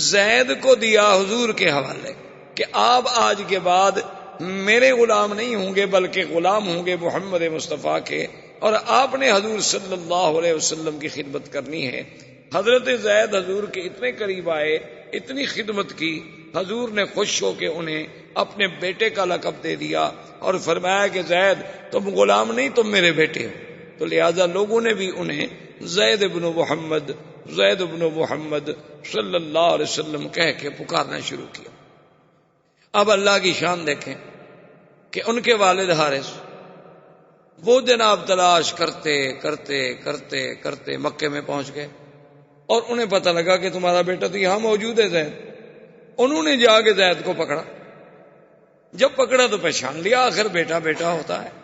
زید کو دیا حضور کے حوالے کہ آپ آج کے بعد میرے غلام نہیں ہوں گے بلکہ غلام ہوں گے محمد مصطفیٰ کے، اور آپ نے حضور صلی اللہ علیہ وسلم کی خدمت کرنی ہے۔ حضرت زید حضور کے اتنے قریب آئے، اتنی خدمت کی، حضور نے خوش ہو کے انہیں اپنے بیٹے کا لقب دے دیا اور فرمایا کہ زید تم غلام نہیں، تم میرے بیٹے ہو۔ تو لہذا لوگوں نے بھی انہیں زید بن محمد، زید بن محمد صلی اللہ علیہ وسلم کہہ کے پکارنا شروع کیا۔ اب اللہ کی شان دیکھیں کہ ان کے والد حارث وہ جناب تلاش کرتے کرتے کرتے کرتے مکے میں پہنچ گئے، اور انہیں پتہ لگا کہ تمہارا بیٹا تو یہاں موجود ہے زید۔ انہوں نے جا کے زید کو پکڑا، جب پکڑا تو پہچان لیا، آخر بیٹا بیٹا ہوتا ہے۔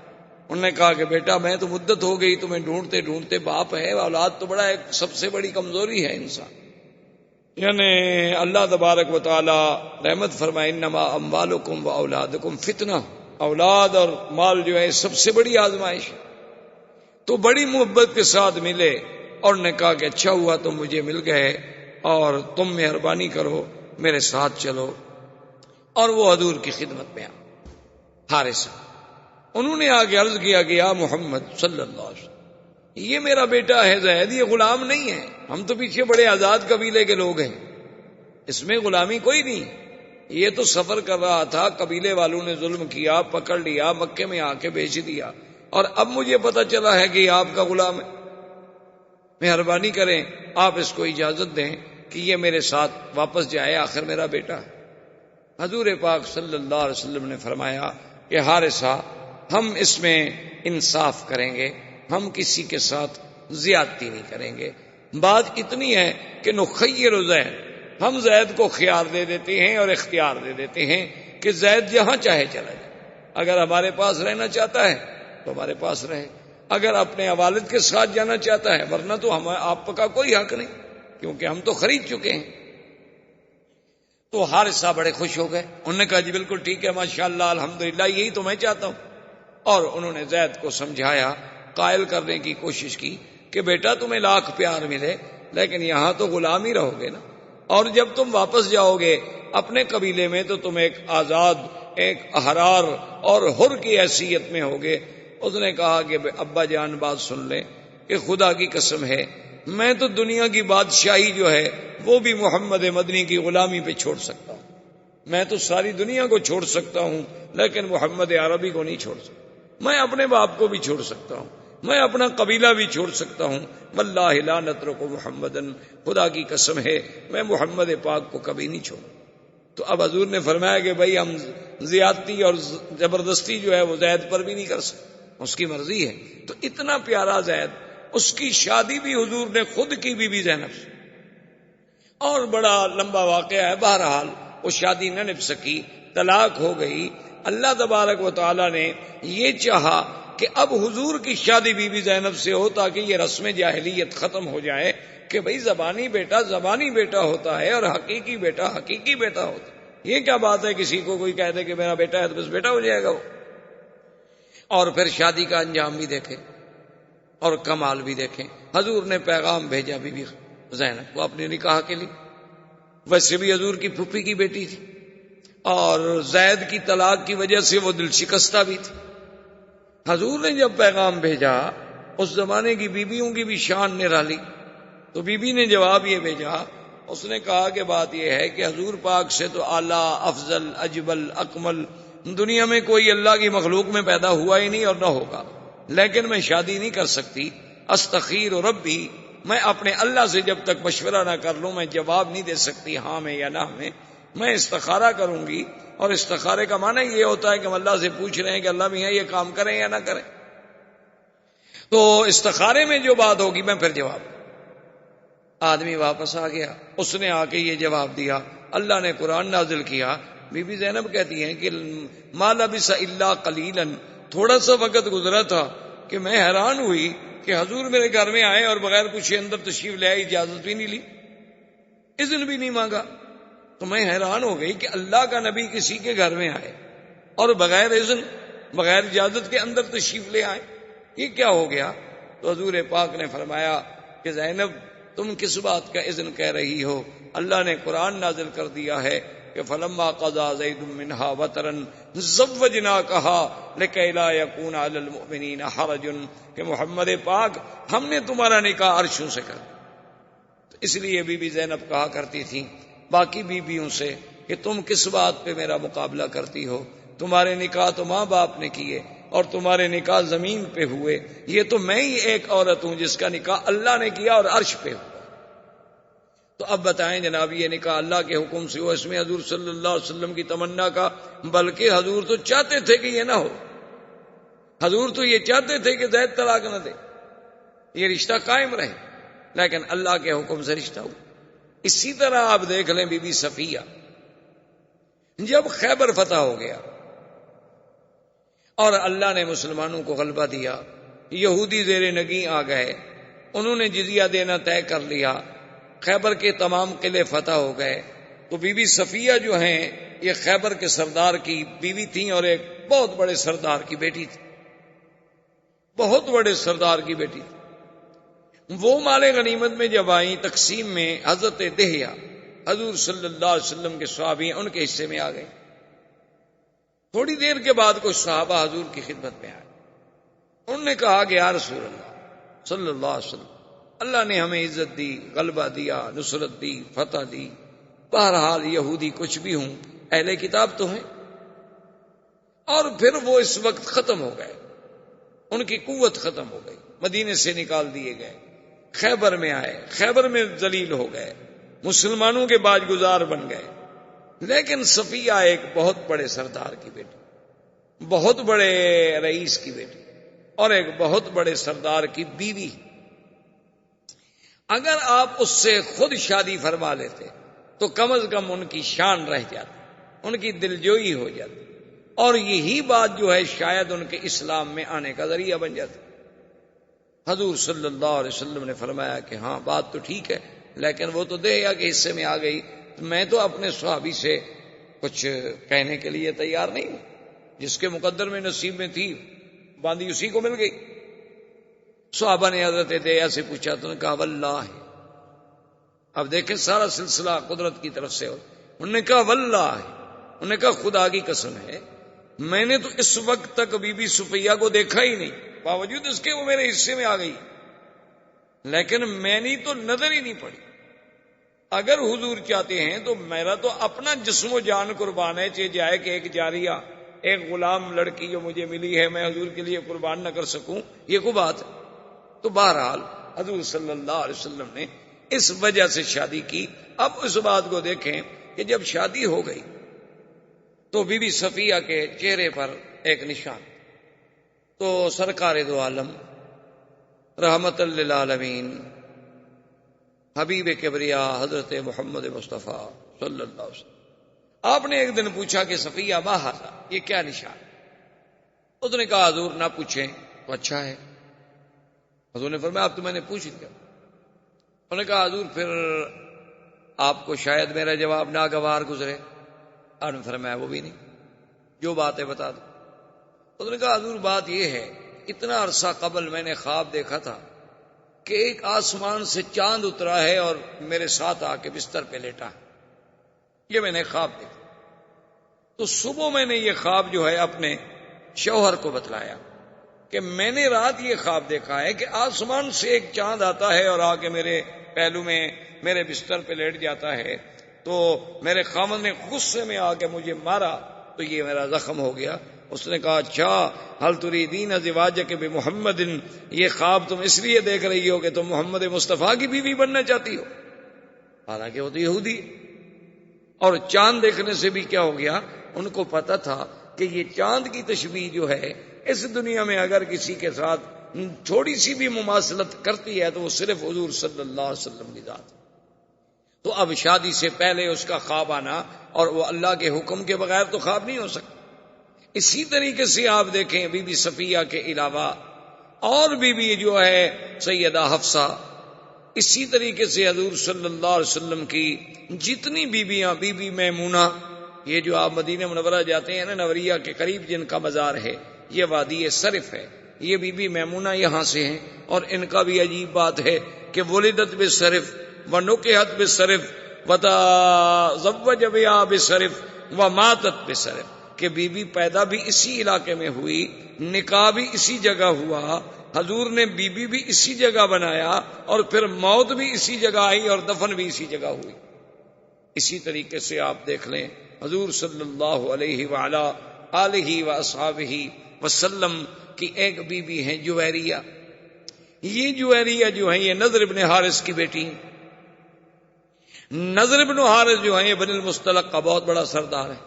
انہوں نے کہا کہ بیٹا میں تو مدت ہو گئی تمہیں ڈھونڈتے ڈھونڈتے، باپ ہے، اولاد تو بڑا ایک سب سے بڑی کمزوری ہے انسان، یعنی اللہ تبارک و تعالی رحمت فرمائے انما اموالکم و اولادکم فتنہ، اولاد اور مال جو ہے سب سے بڑی آزمائش ہے۔ تو بڑی محبت کے ساتھ ملے اور نے کہا کہ اچھا ہوا تم مجھے مل گئے، اور تم مہربانی کرو میرے ساتھ چلو، اور وہ حضور کی خدمت میں حارث، انہوں نے آگے عرض کیا کہ یا محمد صلی اللہ علیہ وسلم یہ میرا بیٹا ہے زید، یہ غلام نہیں ہے، ہم تو پیچھے بڑے آزاد قبیلے کے لوگ ہیں، اس میں غلامی کوئی نہیں، یہ تو سفر کر رہا تھا، قبیلے والوں نے ظلم کیا، پکڑ لیا، مکے میں آ کے بیچ دیا، اور اب مجھے پتہ چلا ہے کہ یہ آپ کا غلام ہے، مہربانی کریں آپ اس کو اجازت دیں کہ یہ میرے ساتھ واپس جائے، آخر میرا بیٹا ہے۔ حضور پاک صلی اللہ علیہ وسلم نے فرمایا کہ حارثہ ہم اس میں انصاف کریں گے، ہم کسی کے ساتھ زیادتی نہیں کریں گے، بات اتنی ہے کہ نخیر زید، ہم زید کو خیار دے دیتے ہیں اور اختیار دے دیتے ہیں کہ زید جہاں چاہے چلا جائے، اگر ہمارے پاس رہنا چاہتا ہے تو ہمارے پاس رہے، اگر اپنے والد کے ساتھ جانا چاہتا ہے، ورنہ تو آپ کا کوئی حق نہیں، کیونکہ ہم تو خرید چکے ہیں۔ تو حارثہ بڑے خوش ہو گئے، انہوں نے کہا جی بالکل ٹھیک ہے، ماشاءاللہ الحمدللہ، یہی تو میں چاہتا ہوں۔ اور انہوں نے زید کو سمجھایا، قائل کرنے کی کوشش کی کہ بیٹا تمہیں لاکھ پیار ملے لیکن یہاں تو غلام ہی رہو گے نا، اور جب تم واپس جاؤ گے اپنے قبیلے میں تو تم ایک آزاد، ایک احرار اور حر کی حیثیت میں ہوگے۔ اس نے کہا کہ ابا جان بات سن لیں کہ خدا کی قسم ہے میں تو دنیا کی بادشاہی جو ہے وہ بھی محمد مدنی کی غلامی پہ چھوڑ سکتا ہوں، میں تو ساری دنیا کو چھوڑ سکتا ہوں لیکن محمد عربی کو نہیں چھوڑ سکتا، میں اپنے باپ کو بھی چھوڑ سکتا ہوں، میں اپنا قبیلہ بھی چھوڑ سکتا ہوں، واللہ لا نترک محمدن، خدا کی قسم ہے میں محمد پاک کو کبھی نہیں چھوڑوں۔ تو اب حضور نے فرمایا کہ بھائی ہم زیادتی اور زبردستی جو ہے وہ زید پر بھی نہیں کر سکتے، اس کی مرضی ہے۔ تو اتنا پیارا زید، اس کی شادی بھی حضور نے خود کی بی بی زینب سے، اور بڑا لمبا واقعہ ہے، بہرحال وہ شادی نہ نبھ سکی، طلاق ہو گئی۔ اللہ تبارک و تعالی نے یہ چاہا کہ اب حضور کی شادی بی بی زینب سے ہو تاکہ یہ رسم جاہلیت ختم ہو جائے کہ بھئی زبانی بیٹا زبانی بیٹا ہوتا ہے اور حقیقی بیٹا حقیقی بیٹا ہوتا ہے۔ یہ کیا بات ہے کسی کو کوئی کہہ دے کہ میرا بیٹا ہے تو بس بیٹا ہو جائے گا وہ۔ اور پھر شادی کا انجام بھی دیکھیں اور کمال بھی دیکھیں۔ حضور نے پیغام بھیجا بی بی زینب کو اپنے نکاح کے لیے، ویسے بھی حضور کی پھوپھی کی بیٹی تھی اور زید کی طلاق کی وجہ سے وہ دل شکستہ بھی تھی۔ حضور نے جب پیغام بھیجا، اس زمانے کی بیویوں کی بھی شان نرالی، تو بی بی نے جواب یہ بھیجا، اس نے کہا کہ بات یہ ہے کہ حضور پاک سے تو اعلیٰ، افضل، اجمل، اکمل دنیا میں کوئی اللہ کی مخلوق میں پیدا ہوا ہی نہیں اور نہ ہوگا، لیکن میں شادی نہیں کر سکتی، استخیر ربی، میں اپنے اللہ سے جب تک مشورہ نہ کر لوں میں جواب نہیں دے سکتی ہاں میں یا نہ میں استخارہ کروں گی۔ اور استخارے کا معنی یہ ہوتا ہے کہ ہم اللہ سے پوچھ رہے ہیں کہ اللہ میاں یہ کام کریں یا نہ کریں، تو استخارے میں جو بات ہوگی میں پھر جواب۔ آدمی واپس آ گیا، اس نے آ کے یہ جواب دیا، اللہ نے قرآن نازل کیا۔ بی بی زینب کہتی ہیں کہ ما لبث الا قلیلا، تھوڑا سا وقت گزرا تھا کہ میں حیران ہوئی کہ حضور میرے گھر میں آئے اور بغیر پوچھے اندر تشریف لے آئے، اجازت بھی نہیں لی، اذن بھی نہیں مانگا۔ تو میں حیران ہو گئی کہ اللہ کا نبی کسی کے گھر میں آئے اور بغیر اذن، بغیر اجازت کے اندر تشریف لے آئے، یہ کیا ہو گیا؟ تو حضور پاک نے فرمایا کہ زینب تم کس بات کا اذن کہہ رہی ہو؟ اللہ نے قرآن نازل کر دیا ہے کہ فلما قضا زید منہا وطرا زوجناکہا لکی لا یکون علی المؤمنین حرج، کہ محمد پاک ہم نے تمہارا نکاح عرشوں سے کر دیا۔ تو اس لیے بی بی زینب کہا کرتی تھی باقی بیویوں سے کہ تم کس بات پہ میرا مقابلہ کرتی ہو؟ تمہارے نکاح تو ماں باپ نے کیے اور تمہارے نکاح زمین پہ ہوئے، یہ تو میں ہی ایک عورت ہوں جس کا نکاح اللہ نے کیا اور عرش پہ ہوا۔ تو اب بتائیں جناب، یہ نکاح اللہ کے حکم سے ہوا، اس میں حضور صلی اللہ علیہ وسلم کی تمنا کا، بلکہ حضور تو چاہتے تھے کہ یہ نہ ہو، حضور تو یہ چاہتے تھے کہ زید طلاق نہ دے، یہ رشتہ قائم رہے، لیکن اللہ کے حکم سے رشتہ ہوا۔ اسی طرح آپ دیکھ لیں بی بی صفیہ، جب خیبر فتح ہو گیا اور اللہ نے مسلمانوں کو غلبہ دیا، یہودی زیر نگیں آ گئے، انہوں نے جزیہ دینا طے کر لیا، خیبر کے تمام قلعے فتح ہو گئے، تو بی بی صفیہ جو ہیں یہ خیبر کے سردار کی بیوی تھیں اور ایک بہت بڑے سردار کی بیٹی تھی، بہت بڑے سردار کی بیٹی تھی۔ وہ مال غنیمت میں جب آئیں تقسیم میں، حضرت دہیہ حضور صلی اللہ علیہ وسلم کے صحابی ہیں ان کے حصے میں آ گئے۔ تھوڑی دیر کے بعد کچھ صحابہ حضور کی خدمت میں آئے، انہوں نے کہا کہ یا رسول اللہ صلی اللہ علیہ وسلم، اللہ نے ہمیں عزت دی، غلبہ دیا، نصرت دی، فتح دی، بہرحال یہودی کچھ بھی ہوں اہل کتاب تو ہیں، اور پھر وہ اس وقت ختم ہو گئے، ان کی قوت ختم ہو گئی، مدینے سے نکال دیے گئے، خیبر میں آئے، خیبر میں ذلیل ہو گئے، مسلمانوں کے باج گزار بن گئے، لیکن صفیہ ایک بہت بڑے سردار کی بیٹی، بہت بڑے رئیس کی بیٹی اور ایک بہت بڑے سردار کی بیوی، اگر آپ اس سے خود شادی فرما لیتے تو کم از کم ان کی شان رہ جاتی، ان کی دلجوئی ہو جاتی، اور یہی بات جو ہے شاید ان کے اسلام میں آنے کا ذریعہ بن جاتی۔ حضور صلی اللہ علیہ وسلم نے فرمایا کہ ہاں بات تو ٹھیک ہے، لیکن وہ تو دہیا کے حصے میں آ گئی، میں تو اپنے صحابی سے کچھ کہنے کے لیے تیار نہیں ہوں، جس کے مقدر میں نصیب میں تھی باندھی اسی کو مل گئی۔ صحابہ نے حضرت دہیا سے پوچھا تو نے کہا واللہ، اب دیکھیں سارا سلسلہ قدرت کی طرف سے، انہوں نے کہا واللہ، انہوں نے کہا خدا کی قسم ہے میں نے تو اس وقت تک بی بی صفیہ کو دیکھا ہی نہیں، باوجود اس کے وہ میرے حصے میں آ گئی، لیکن میں نے تو نظر ہی نہیں پڑی۔ اگر حضور چاہتے ہیں تو میرا تو اپنا جسم و جان قربان ہے، چاہے جائے کہ ایک جاریہ، ایک غلام لڑکی جو مجھے ملی ہے میں حضور کے لیے قربان نہ کر سکوں، یہ کوئی بات ہے؟ تو بہرحال حضور صلی اللہ علیہ وسلم نے اس وجہ سے شادی کی۔ اب اس بات کو دیکھیں کہ جب شادی ہو گئی تو بی بی صفیہ کے چہرے پر ایک نشان، تو سرکار دو عالم رحمت للعالمین حبیب کبریا حضرت محمد مصطفیٰ صلی اللہ علیہ وسلم، آپ نے ایک دن پوچھا کہ صفیہ ما ھذا، یہ کیا نشان؟ اس نے کہا حضور نہ پوچھیں تو اچھا ہے۔ حضور نے فرمایا اب تو میں نے پوچھ لیا۔ انہوں نے کہا حضور پھر آپ کو شاید میرا جواب ناگوار گزرے۔ آپ نے فرمایا وہ بھی نہیں، جو بات ہے بتا دو۔ انہوں نے کہا حضور بات یہ ہے اتنا عرصہ قبل میں نے خواب دیکھا تھا کہ ایک آسمان سے چاند اترا ہے اور میرے ساتھ آ کے بستر پہ لیٹا ہے، یہ میں نے خواب دیکھا۔ تو صبح میں نے یہ خواب جو ہے اپنے شوہر کو بتلایا کہ میں نے رات یہ خواب دیکھا ہے کہ آسمان سے ایک چاند آتا ہے اور آ کے میرے پہلو میں میرے بستر پہ لیٹ جاتا ہے، تو میرے خامن نے غصے میں آ کے مجھے مارا تو یہ میرا زخم ہو گیا۔ اس نے کہا اچھا حل تریدین ازواجک بمحمد، یہ خواب تم اس لیے دیکھ رہی ہو کہ تم محمد مصطفیٰ کی بیوی بننا چاہتی ہو، حالانکہ وہ تو یہودی ہے۔ اور چاند دیکھنے سے بھی کیا ہو گیا، ان کو پتا تھا کہ یہ چاند کی تشبیہ جو ہے اس دنیا میں اگر کسی کے ساتھ تھوڑی سی بھی مماثلت کرتی ہے تو وہ صرف حضور صلی اللہ علیہ وسلم کی ذات ہے۔ تو اب شادی سے پہلے اس کا خواب آنا اور وہ اللہ کے حکم کے بغیر تو خواب نہیں ہو سکتا۔ اسی طریقے سے آپ دیکھیں بی بی صفیہ کے علاوہ اور بی بی جو ہے سیدہ حفصہ، اسی طریقے سے حضور صلی اللہ علیہ وسلم کی جتنی بیویاں، بی بی میمونہ، یہ جو آپ مدینہ منورہ جاتے ہیں نا نوریہ کے قریب جن کا مزار ہے، یہ وادی صرف ہے، یہ بی بی میمونہ یہاں سے ہیں، اور ان کا بھی عجیب بات ہے کہ ولدت بصرف ونکحت بصرف وتزوج بها بصرف وماتت بصرف، کہ بی بی پیدا بھی اسی علاقے میں ہوئی، نکاح بھی اسی جگہ ہوا، حضور نے بی بی بھی اسی جگہ بنایا، اور پھر موت بھی اسی جگہ آئی اور دفن بھی اسی جگہ ہوئی۔ اسی طریقے سے آپ دیکھ لیں حضور صلی اللہ علیہ وعلا آلہ واصحابہ وسلم کی ایک بی بی ہیں جویریہ۔ یہ جویریہ جو ہیں یہ نضر بن حارث کی بیٹی ہیں۔ نضر بن حارث جو ہیں یہ بن المصطلق کا بہت بڑا سردار ہے،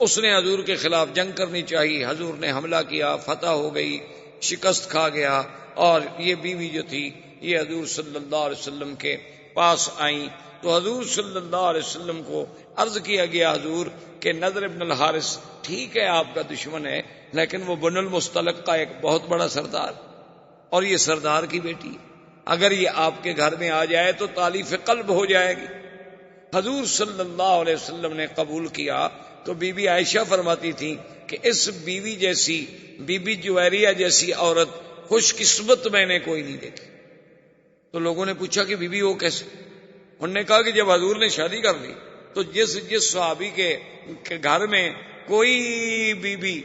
اس نے حضور کے خلاف جنگ کرنی چاہیے، حضور نے حملہ کیا، فتح ہو گئی، شکست کھا گیا، اور یہ بیوی جو تھی یہ حضور صلی اللہ علیہ وسلم کے پاس آئیں تو حضور صلی اللہ علیہ وسلم کو عرض کیا گیا حضور کہ نضر بن الحارث ٹھیک ہے آپ کا دشمن ہے، لیکن وہ بن المصطلق کا ایک بہت بڑا سردار، اور یہ سردار کی بیٹی ہے، اگر یہ آپ کے گھر میں آ جائے تو تالیف قلب ہو جائے گی۔ حضور صلی اللہ علیہ وسلم نے قبول کیا تو بی بی عائشہ فرماتی تھی کہ اس بیوی جیسی، بی بی جویریہ جیسی عورت خوش قسمت میں نے کوئی نہیں دیکھی۔ تو لوگوں نے پوچھا کہ بی بی وہ کیسے؟ انہوں نے کہا کہ جب حضور نے شادی کر لی تو جس صحابی کے گھر میں کوئی بی بی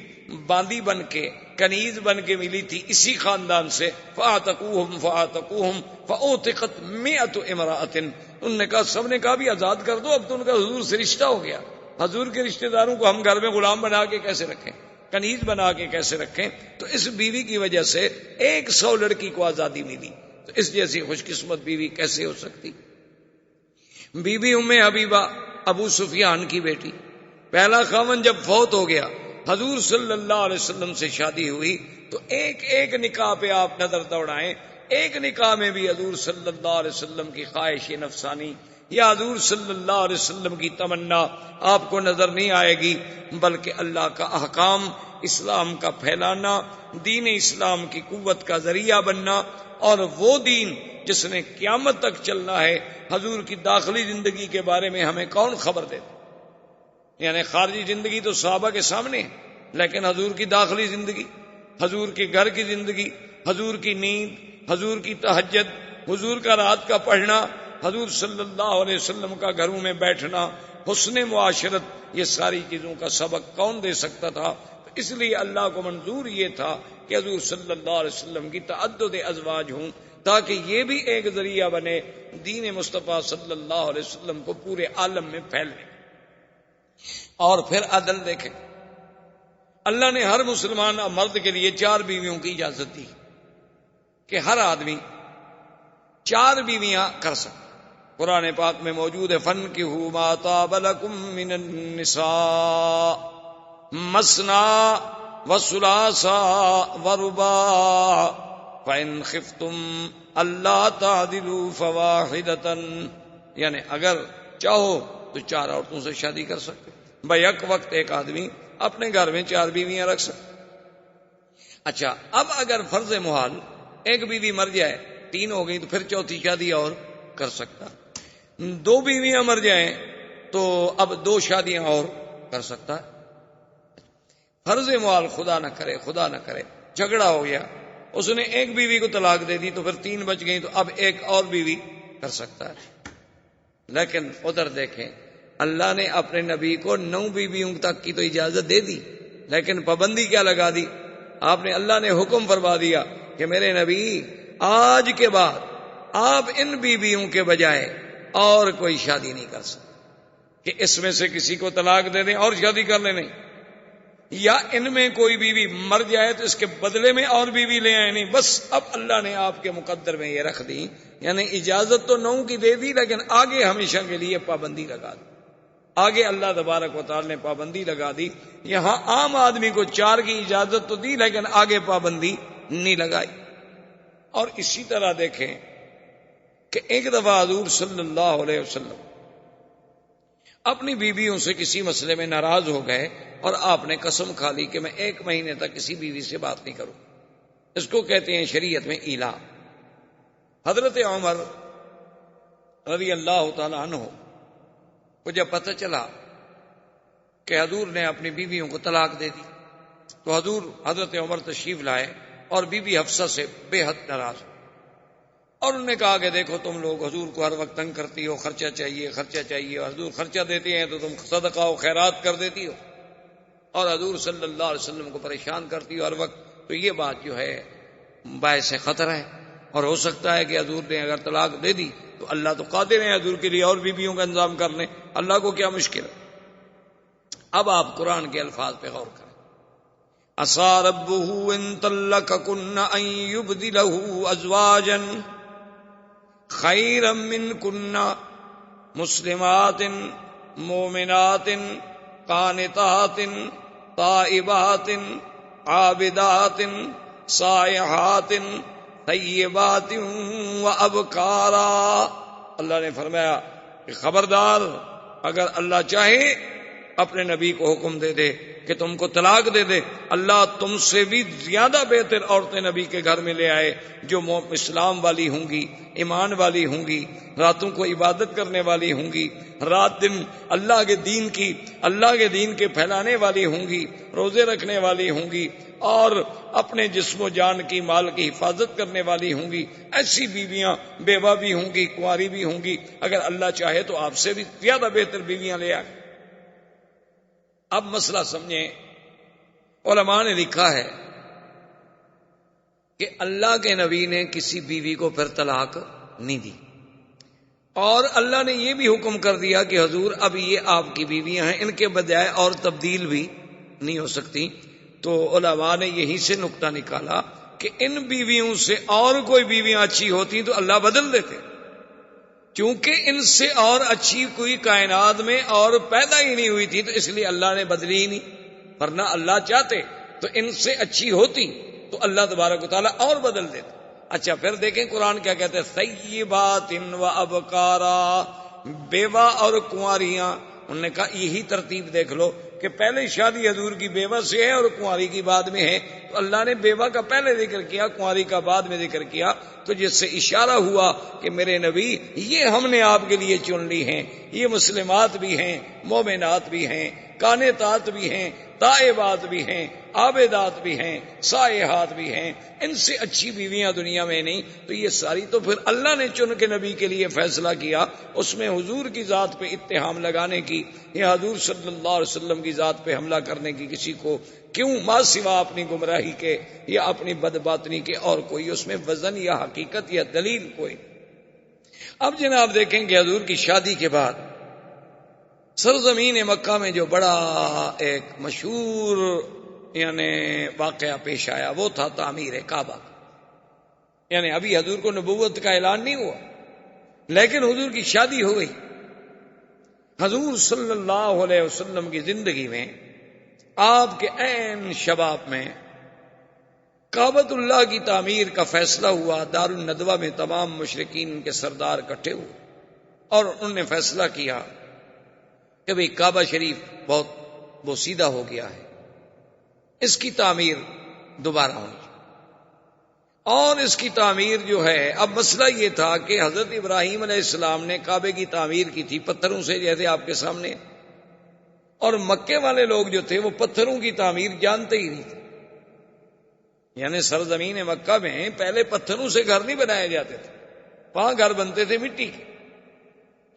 باندی بن کے، کنیز بن کے ملی تھی اسی خاندان سے، فَآتَقُوهُمْ فَأُوتِقَتْ مِئَةُ امْرَأَةٍ، انہوں نے کہا سب نے کہا بھی آزاد کر دو، اب تو ان کا حضور سے رشتہ ہو گیا، حضور کے رشتہ داروں کو ہم گھر میں غلام بنا کے کیسے رکھیں، کنیز بنا کے کیسے رکھیں؟ تو اس بیوی کی وجہ سے 100 لڑکی کو آزادی ملی، تو اس جیسی خوش قسمت بیوی کیسے ہو سکتی؟ بی بی ام حبیبہ ابو سفیان کی بیٹی، پہلا خاوند جب فوت ہو گیا، حضور صلی اللہ علیہ وسلم سے شادی ہوئی تو ایک ایک نکاح پہ آپ نظر دوڑائیں، ایک نکاح میں بھی حضور صلی اللہ علیہ وسلم کی خواہش نفسانی یا حضور صلی اللہ علیہ وسلم کی تمنا آپ کو نظر نہیں آئے گی، بلکہ اللہ کا احکام، اسلام کا پھیلانا، دین اسلام کی قوت کا ذریعہ بننا، اور وہ دین جس نے قیامت تک چلنا ہے۔ حضور کی داخلی زندگی کے بارے میں ہمیں کون خبر دیتا؟ یعنی خارجی زندگی تو صحابہ کے سامنے ہے، لیکن حضور کی داخلی زندگی، حضور کے گھر کی زندگی، حضور کی نیند، حضور کی تہجد، حضور کا رات کا پڑھنا، حضور صلی اللہ علیہ وسلم کا گھروں میں بیٹھنا، حسن معاشرت، یہ ساری چیزوں کا سبق کون دے سکتا تھا؟ تو اس لیے اللہ کو منظور یہ تھا کہ حضور صلی اللہ علیہ وسلم کی تعدد ازواج ہوں، تاکہ یہ بھی ایک ذریعہ بنے دین مصطفیٰ صلی اللہ علیہ وسلم کو پورے عالم میں پھیلنے۔ اور پھر عدل دیکھیں، اللہ نے ہر مسلمان مرد کے لیے 4 بیویوں کی اجازت دی کہ ہر آدمی 4 بیویاں کر سکتا۔ قرآن پاک میں موجود ہے، فَانكِحُوا مَا طَابَ لَكُم مِّنَ النِّسَاءِ مَثْنَىٰ وَثُلَاثَ وَرُبَاعَ فَإِنْ خِفْتُمْ أَلَّا تَعْدِلُوا فَوَاحِدَةً، یعنی اگر چاہو تو 4 عورتوں سے شادی کر سکتے، بیک وقت ایک آدمی اپنے گھر میں 4 بیویاں رکھ سکتے۔ اچھا، اب اگر فرض محال ایک بیوی مر جائے، 3 ہو گئی، تو پھر 4تھی شادی اور کر سکتا۔ 2 بیویاں مر جائیں تو اب 2 شادیاں اور کر سکتا ہے۔ فرض محال خدا نہ کرے جھگڑا ہو گیا، اس نے ایک بیوی کو طلاق دے دی، تو پھر 3 بچ گئی، تو اب ایک اور بیوی کر سکتا ہے۔ لیکن ادھر دیکھیں، اللہ نے اپنے نبی کو 9 بیویوں تک کی تو اجازت دے دی، لیکن پابندی کیا لگا دی؟ اللہ نے حکم فرما دیا کہ میرے نبی آج کے بعد آپ ان بیویوں کے بجائے اور کوئی شادی نہیں کر سکتے، کہ اس میں سے کسی کو طلاق دے دیں اور شادی کر لیں، نہیں، یا ان میں کوئی بیوی مر جائے تو اس کے بدلے میں اور بیوی لے آئے، نہیں، بس اب اللہ نے آپ کے مقدر میں یہ رکھ دی، یعنی اجازت تو 9 کی دے دی، لیکن آگے ہمیشہ کے لیے پابندی لگا دی۔ آگے اللہ تبارک و تعالی نے پابندی لگا دی۔ یہاں عام آدمی کو 4 کی اجازت تو دی، لیکن آگے پابندی نہیں لگائی۔ اور اسی طرح دیکھیں کہ ایک دفعہ حضور صلی اللہ علیہ وسلم اپنی بیویوں سے کسی مسئلے میں ناراض ہو گئے، اور آپ نے قسم کھا لی کہ میں 1 مہینے تک کسی بیوی سے بات نہیں کروں۔ اس کو کہتے ہیں شریعت میں ایلا۔ حضرت عمر رضی اللہ تعالی عنہ کو جب پتہ چلا کہ حضور نے اپنی بیویوں کو طلاق دے دی، تو حضرت عمر تشریف لائے اور بی بی حفصہ سے بے حد ناراض ہو، اور انہوں نے کہا کہ دیکھو تم لوگ حضور کو ہر وقت تنگ کرتی ہو، خرچہ چاہیے، اور حضور خرچہ دیتے ہیں تو تم صدقہ و خیرات کر دیتی ہو، اور حضور صلی اللہ علیہ وسلم کو پریشان کرتی ہو ہر وقت، تو یہ بات جو ہے باعث خطرہ ہے، اور ہو سکتا ہے کہ حضور نے اگر طلاق دے دی تو اللہ تو قادر ہے حضور کے لیے اور بیویوں کا انتظام کر لیں، اللہ کو کیا مشکل ہے۔ اب آپ قرآن کے الفاظ پہ غور کریں، عَسَىٰ رَبُّهُ إِن طَلَّقَكُنَّ أَن يُبْدِلَهُ أَزْوَاجًا خَيْرًا مِّنكُنَّ مُسْلِمَاتٍ مُؤْمِنَاتٍ قَانِتَاتٍ تَائِبَاتٍ عَابِدَاتٍ سَائِحَاتٍ طیبات و ابکارا۔ اللہ نے فرمایا کہ خبردار، اگر اللہ چاہے اپنے نبی کو حکم دے دے کہ تم کو طلاق دے دے، اللہ تم سے بھی زیادہ بہتر عورتیں نبی کے گھر میں لے آئے، جو اسلام والی ہوں گی، ایمان والی ہوں گی، راتوں کو عبادت کرنے والی ہوں گی، رات دن اللہ کے دین کے پھیلانے والی ہوں گی، روزے رکھنے والی ہوں گی، اور اپنے جسم و جان کی مال کی حفاظت کرنے والی ہوں گی۔ ایسی بیویاں بیوہ بھی ہوں گی، کنواری بھی ہوں گی، اگر اللہ چاہے تو آپ سے بھی زیادہ بہتر بیویاں لے آئے۔ اب مسئلہ سمجھیں، علماء نے لکھا ہے کہ اللہ کے نبی نے کسی بیوی کو پھر طلاق نہیں دی، اور اللہ نے یہ بھی حکم کر دیا کہ حضور اب یہ آپ کی بیویاں ہیں، ان کے بجائے اور تبدیل بھی نہیں ہو سکتی۔ تو علماء نے یہی سے نقطہ نکالا کہ ان بیویوں سے اور کوئی بیویاں اچھی ہوتی تو اللہ بدل دیتے، کیونکہ ان سے اور اچھی کوئی کائنات میں اور پیدا ہی نہیں ہوئی تھی، تو اس لیے اللہ نے بدلی ہی نہیں، ورنہ اللہ چاہتے تو ان سے اچھی ہوتی تو اللہ تبارک و تعالیٰ اور بدل دیتے۔ اچھا، پھر دیکھیں قرآن کیا کہتے ہیں، طیبات و ابکارا، بیوہ اور کنواریاں. انہوں نے کہا یہی ترتیب دیکھ لو کہ پہلے شادی حضور کی بیوہ سے ہے اور کنواری کی بعد میں ہے. تو اللہ نے بیوہ کا پہلے ذکر کیا، کنواری کا بعد میں ذکر کیا، تو جس سے اشارہ ہوا کہ میرے نبی یہ ہم نے آپ کے لیے چن لی ہیں، یہ مسلمات بھی ہیں، مومنات بھی ہیں، قانتات بھی ہیں، تائبات بھی ہیں، عابدات بھی ہیں، سائحات بھی ہیں. ان سے اچھی بیویاں دنیا میں نہیں. تو یہ ساری تو پھر اللہ نے چن کے نبی کے لیے فیصلہ کیا. اس میں حضور کی ذات پہ اتہام لگانے کی یا حضور صلی اللہ علیہ وسلم کی ذات پہ حملہ کرنے کی کسی کو کیوں، ما سوا اپنی گمراہی کے یا اپنی بدباطنی کے اور کوئی اس میں وزن یا حقیقت یا دلیل کوئی. اب جناب دیکھیں کہ حضور کی شادی کے بعد سرزمین مکہ میں جو بڑا ایک مشہور یعنی واقعہ پیش آیا وہ تھا تعمیر کعبہ. یعنی ابھی حضور کو نبوت کا اعلان نہیں ہوا لیکن حضور کی شادی ہو گئی. حضور صلی اللہ علیہ وسلم کی زندگی میں آپ کے عین شباب میں کعبۃ اللہ کی تعمیر کا فیصلہ ہوا. دار الندوہ میں تمام مشرکین کے سردار اکٹھے ہوئے اور انہوں نے فیصلہ کیا کہ بھئی کعبہ شریف بہت بوسیدہ ہو گیا ہے، اس کی تعمیر دوبارہ ہونی چاہیے. اور اس کی تعمیر جو ہے، اب مسئلہ یہ تھا کہ حضرت ابراہیم علیہ السلام نے کعبے کی تعمیر کی تھی پتھروں سے، جیسے آپ کے سامنے، اور مکے والے لوگ جو تھے وہ پتھروں کی تعمیر جانتے ہی نہیں تھے. یعنی سرزمین مکہ میں پہلے پتھروں سے گھر نہیں بنائے جاتے تھے، وہاں گھر بنتے تھے مٹی کے.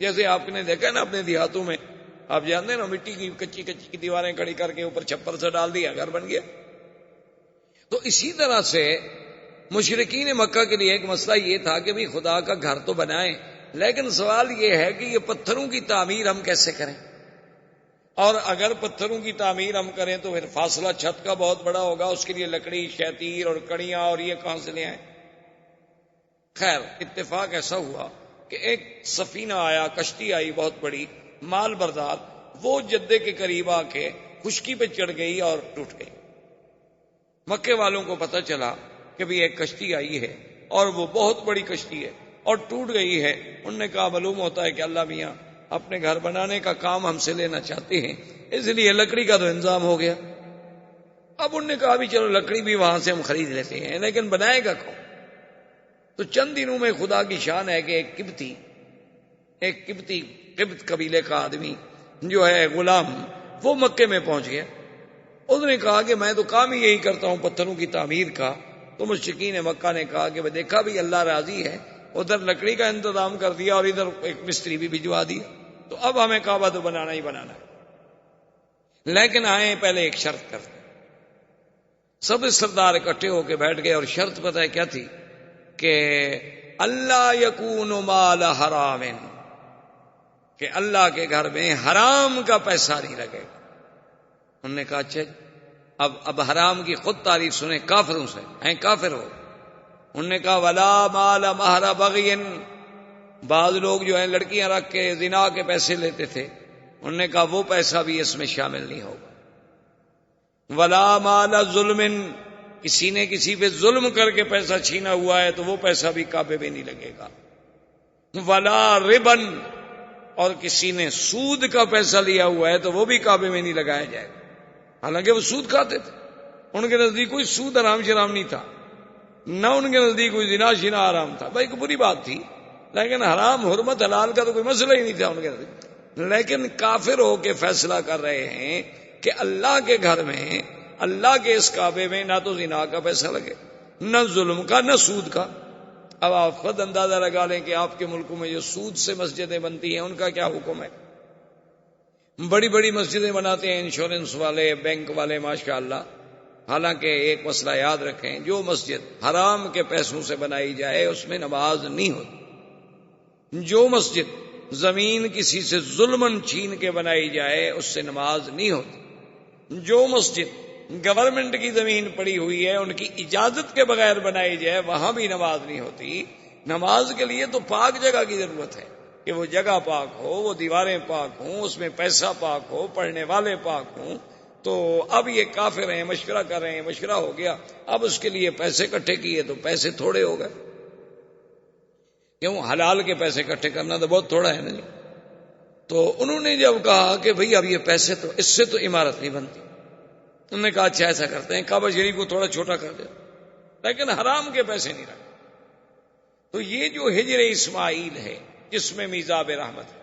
جیسے آپ نے دیکھا نا اپنے دیہاتوں میں، آپ جانتے ہیں نا، مٹی کی کچی کچی کی دیواریں کھڑی کر کے اوپر چھپر سے ڈال دیا، گھر بن گیا. تو اسی طرح سے مشرکین مکہ کے لیے ایک مسئلہ یہ تھا کہ بھی خدا کا گھر تو بنائیں، لیکن سوال یہ ہے کہ یہ پتھروں کی تعمیر ہم کیسے کریں؟ اور اگر پتھروں کی تعمیر ہم کریں تو پھر فاصلہ چھت کا بہت بڑا ہوگا، اس کے لیے لکڑی، شیطیر اور کڑیاں اور یہ کہاں سے لے آئیں؟ خیر اتفاق ایسا ہوا کہ ایک سفینہ آیا، کشتی آئی بہت بڑی مال بردار، وہ جدے کے قریب آ کے خشکی پہ چڑھ گئی اور ٹوٹ گئی. مکے والوں کو پتہ چلا کہ بھی ایک کشتی آئی ہے اور وہ بہت بڑی کشتی ہے اور ٹوٹ گئی ہے. انہوں نے کہا معلوم ہوتا ہے کہ اللہ میاں اپنے گھر بنانے کا کام ہم سے لینا چاہتے ہیں، اس لیے لکڑی کا تو انتظام ہو گیا. اب انہوں نے کہا بھی چلو لکڑی بھی وہاں سے ہم خرید لیتے ہیں، لیکن بنائے گا کون؟ تو چند دنوں میں خدا کی شان ہے کہ ایک قبطی قبط قبیلے کا آدمی جو ہے غلام، وہ مکے میں پہنچ گیا. اس نے کہا کہ میں تو کام ہی یہی کرتا ہوں پتھروں کی تعمیر کا. تو مشرکین مکہ نے کہا کہ دیکھا بھی اللہ راضی ہے، ادھر لکڑی کا انتظام کر دیا اور ادھر ایک مستری بھی بھجوا دیا، تو اب ہمیں کعبہ تو بنانا ہی بنانا ہے. لیکن آئے پہلے ایک شرط کرتے. سب سردار اکٹھے ہو کے بیٹھ گئے اور شرط پتہ ہے کیا تھی؟ کہ اللہ یکون مال حرام، کہ اللہ کے گھر میں حرام کا پیسہ نہیں لگے گا. انہوں نے کہا اچھا. اب حرام کی خود تعریف سنیں کافروں سے، ہیں کافر ہو. انہوں نے کہا ولا مال مہر بغی، بعض لوگ جو ہیں لڑکیاں رکھ کے زنا کے پیسے لیتے تھے، انہوں نے کہا وہ پیسہ بھی اس میں شامل نہیں ہوگا. ولا مال ظلم، کسی نے کسی پہ ظلم کر کے پیسہ چھینا ہوا ہے تو وہ پیسہ بھی کعبے میں نہیں لگے گا. ولا ربن، اور کسی نے سود کا پیسہ لیا ہوا ہے تو وہ بھی کعبے میں نہیں لگایا جائے گا. حالانکہ وہ سود کھاتے تھے، ان کے نزدیک کوئی سود حرام شرام نہیں تھا، نہ ان کے نزدیک کوئی زنا شنا حرام تھا. بھائی کوئی بری بات تھی، لیکن حرام حرمت حلال کا تو کوئی مسئلہ ہی نہیں تھا ان کے نزدیک. لیکن کافر ہو کے فیصلہ کر رہے ہیں کہ اللہ کے گھر میں، اللہ کے اس کعبے میں نہ تو زنا کا پیسہ لگے، نہ ظلم کا، نہ سود کا. اب آپ خود اندازہ لگا لیں کہ آپ کے ملکوں میں جو سود سے مسجدیں بنتی ہیں ان کا کیا حکم ہے. بڑی بڑی مسجدیں بناتے ہیں انشورنس والے، بینک والے، ماشاءاللہ. حالانکہ ایک مسئلہ یاد رکھیں، جو مسجد حرام کے پیسوں سے بنائی جائے اس میں نماز نہیں ہوتی. جو مسجد زمین کسی سے ظلمن چھین کے بنائی جائے اس سے نماز نہیں ہوتی. جو مسجد گورنمنٹ کی زمین پڑی ہوئی ہے ان کی اجازت کے بغیر بنائی جائے وہاں بھی نماز نہیں ہوتی. نماز کے لیے تو پاک جگہ کی ضرورت ہے کہ وہ جگہ پاک ہو، وہ دیواریں پاک ہوں، اس میں پیسہ پاک ہو، پڑھنے والے پاک ہوں. تو اب یہ کافر ہیں، مشورہ کر رہے ہیں، مشورہ ہو گیا، اب اس کے لیے پیسے اکٹھے کیے تو پیسے تھوڑے ہو گئے. کیوں؟ حلال کے پیسے اکٹھے کرنا تو بہت تھوڑا ہے نا جی. تو انہوں نے جب کہا کہ بھئی اب یہ پیسے تو اس سے تو عمارت نہیں بنتی، انہوں نے کہا اچھا ایسا کرتے ہیں کعبہ شریف کو تھوڑا چھوٹا کر دے، لیکن حرام کے پیسے نہیں رکھتے۔ تو یہ جو ہجر اسماعیل ہے جس میں میزاب رحمت ہے،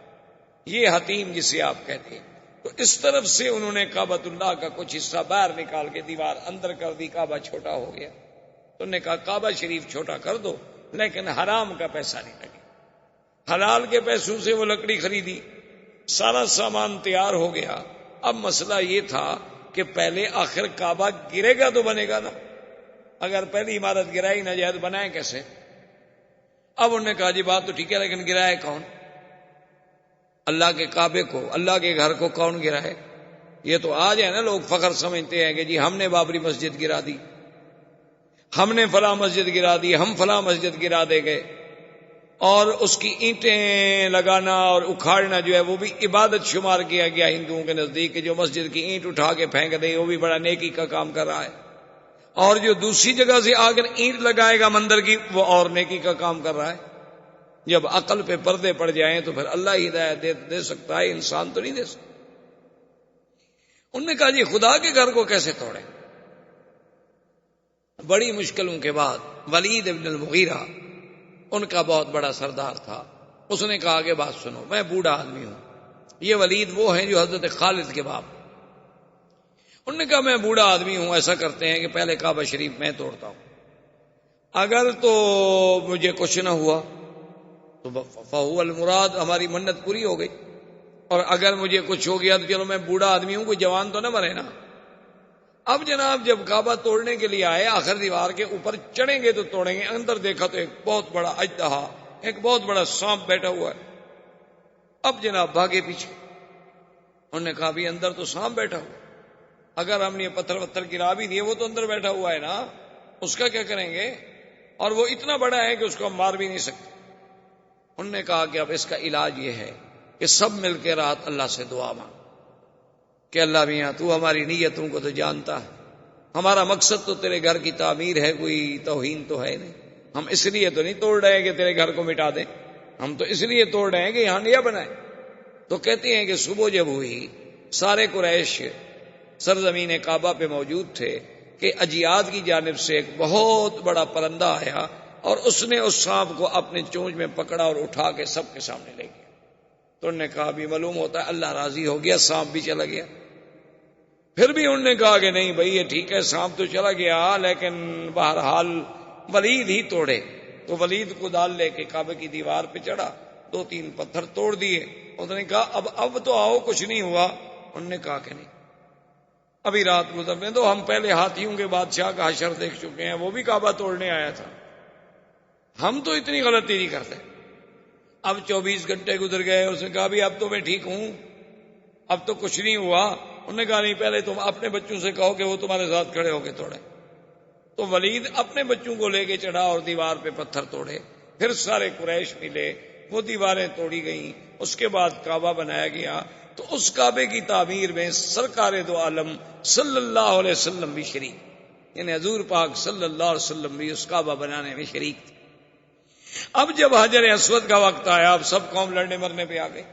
یہ حتیم جسے آپ کہتے ہیں، تو اس طرف سے انہوں نے کعبۃ اللہ کا کچھ حصہ باہر نکال کے دیوار اندر کر دی، کعبہ چھوٹا ہو گیا۔ تو انہوں نے کہا کعبہ شریف چھوٹا کر دو لیکن حرام کا پیسہ نہیں لگے۔ حلال کے پیسوں سے وہ لکڑی خریدی، سارا سامان تیار ہو گیا۔ اب مسئلہ یہ تھا کہ پہلے آخر کعبہ گرے گا تو بنے گا نا، اگر پہلی عمارت گرائی نہ جائے تو بنائے کیسے؟ اب انہوں نے کہا جی بات تو ٹھیک ہے لیکن گرائے کون؟ اللہ کے کعبے کو، اللہ کے گھر کو کون گرائے؟ یہ تو آج ہے نا لوگ فخر سمجھتے ہیں کہ جی ہم نے بابری مسجد گرا دی، ہم نے فلاں مسجد گرا دی، ہم فلاں مسجد گرا دے گئے، اور اس کی اینٹیں لگانا اور اکھاڑنا جو ہے وہ بھی عبادت شمار کیا گیا ہندوؤں کے نزدیک، کہ جو مسجد کی اینٹ اٹھا کے پھینک دے وہ بھی بڑا نیکی کا کام کر رہا ہے، اور جو دوسری جگہ سے آ کر اینٹ لگائے گا مندر کی وہ اور نیکی کا کام کر رہا ہے۔ جب عقل پہ پردے پڑ جائیں تو پھر اللہ ہی ہدایت دے سکتا ہے، انسان تو نہیں دے سکتا۔ انہوں نے کہا جی خدا کے گھر کو کیسے توڑیں؟ بڑی مشکلوں کے بعد ولید ابن المغیرہ ان کا بہت بڑا سردار تھا، اس نے کہا کہ بات سنو، میں بوڑھا آدمی ہوں، یہ ولید وہ ہیں جو حضرت خالد کے باپ۔ انہوں نے کہا میں بوڑھا آدمی ہوں، ایسا کرتے ہیں کہ پہلے کعبہ شریف میں توڑتا ہوں، اگر تو مجھے کچھ نہ ہوا تو فہو المراد، ہماری منت پوری ہو گئی، اور اگر مجھے کچھ ہو گیا تو چلو میں بوڑھا آدمی ہوں، کوئی جوان تو نہ مرے نا۔ اب جناب جب کعبہ توڑنے کے لیے آئے، آخر دیوار کے اوپر چڑھیں گے تو توڑیں گے، اندر دیکھا تو ایک بہت بڑا اژدہا، ایک بہت بڑا سانپ بیٹھا ہوا ہے۔ اب جناب بھاگے پیچھے، انہوں نے کہا بھی اندر تو سانپ بیٹھا ہوا، اگر ہم نے پتھر وتھر گرا بھی دیے وہ تو اندر بیٹھا ہوا ہے نا، اس کا کیا کریں گے؟ اور وہ اتنا بڑا ہے کہ اس کو ہم مار بھی نہیں سکتے۔ انہوں نے کہا کہ اب اس کا علاج یہ ہے کہ سب مل کے رات اللہ سے دعا مانگ کہ اللہ میاں تو ہماری نیتوں کو تو جانتا ہے، ہمارا مقصد تو تیرے گھر کی تعمیر ہے، کوئی توہین تو ہے نہیں، ہم اس لیے تو نہیں توڑ رہے ہیں کہ تیرے گھر کو مٹا دیں، ہم تو اس لیے توڑ رہے ہیں کہ یہاں نیا بنائے۔ تو کہتے ہیں کہ صبح جب ہوئی، سارے قریش سرزمین کعبہ پہ موجود تھے کہ اجیاد کی جانب سے ایک بہت بڑا پرندہ آیا اور اس نے اس سانپ کو اپنے چونچ میں پکڑا اور اٹھا کے سب کے سامنے لے گیا۔ تو انہوں نے کہا بھی معلوم ہوتا ہے اللہ راضی ہو گیا، سانپ بھی چلا گیا۔ پھر بھی انہوں نے کہا کہ نہیں بھائی یہ ٹھیک ہے، سانپ تو چلا گیا لیکن بہرحال ولید ہی توڑے۔ تو ولید کو دال لے کے کعبے کی دیوار پہ چڑھا، 2-3 پتھر توڑ دیے۔ اس نے کہا اب تو آؤ، کچھ نہیں ہوا۔ انہوں نے کہا کہ نہیں، ابھی رات گزرنے دو، ہم پہلے ہاتھیوں کے بادشاہ کا حشر دیکھ چکے ہیں، وہ بھی کعبہ توڑنے آیا تھا، ہم تو اتنی غلطی نہیں کرتے۔ اب 24 گھنٹے گزر گئے، اس نے کہا بھی اب تو میں ٹھیک ہوں، اب تو کچھ نہیں ہوا۔ انہوں نے کہا نہیں، پہلے تم اپنے بچوں سے کہو کہ وہ تمہارے ساتھ کھڑے ہو کے توڑے۔ تو ولید اپنے بچوں کو لے کے چڑھا اور دیوار پہ پتھر توڑے، پھر سارے قریش ملے، وہ دیواریں توڑی گئیں، اس کے بعد کعبہ بنایا گیا۔ تو اس کعبے کی تعمیر میں سرکار دو عالم صلی اللہ علیہ وسلم بھی شریک، یعنی حضور پاک صلی اللہ علیہ وسلم بھی اس کعبہ بنانے میں شریک تھے۔ اب جب حجر اسود کا وقت آیا، اب سب قوم لڑنے مرنے پہ آ گئی۔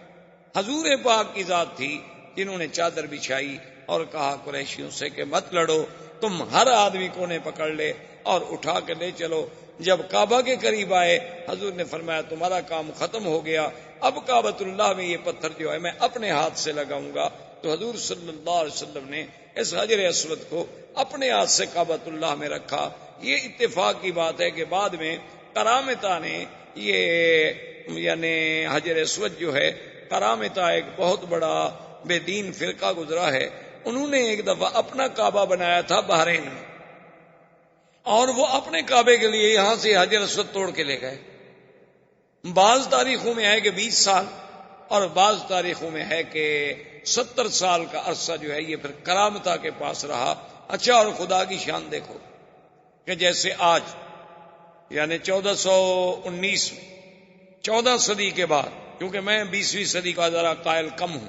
حضور پاک کی ذات تھی جنہوں نے چادر بچھائی اور کہا قریشیوں سے کہ مت لڑو، تم ہر آدمی کو نے پکڑ لے اور اٹھا کے لے چلو۔ جب کعبہ کے قریب آئے، حضور نے فرمایا تمہارا کام ختم ہو گیا، اب کعبۃ اللہ میں یہ پتھر جو ہے میں اپنے ہاتھ سے لگاؤں گا۔ تو حضور صلی اللہ علیہ وسلم نے اس حجر اسود کو اپنے ہاتھ سے کعبۃ اللہ میں رکھا۔ یہ اتفاق کی بات ہے کہ بعد میں کرامتا نے یہ یعنی حجر اسود جو ہے، کرامتا ایک بہت بڑا بے دین فرقہ گزرا ہے، انہوں نے ایک دفعہ اپنا کعبہ بنایا تھا بحرین میں، اور وہ اپنے کعبے کے لیے یہاں سے حجر اسود توڑ کے لے گئے۔ بعض تاریخوں میں ہے کہ 20 سال، اور بعض تاریخوں میں ہے کہ 70 سال کا عرصہ جو ہے یہ پھر کرامتا کے پاس رہا۔ اچھا، اور خدا کی شان دیکھو کہ جیسے آج یعنی 1419 میں 14 صدی کے بعد، کیونکہ میں 20ویں صدی کا ذرا قائل کم ہوں،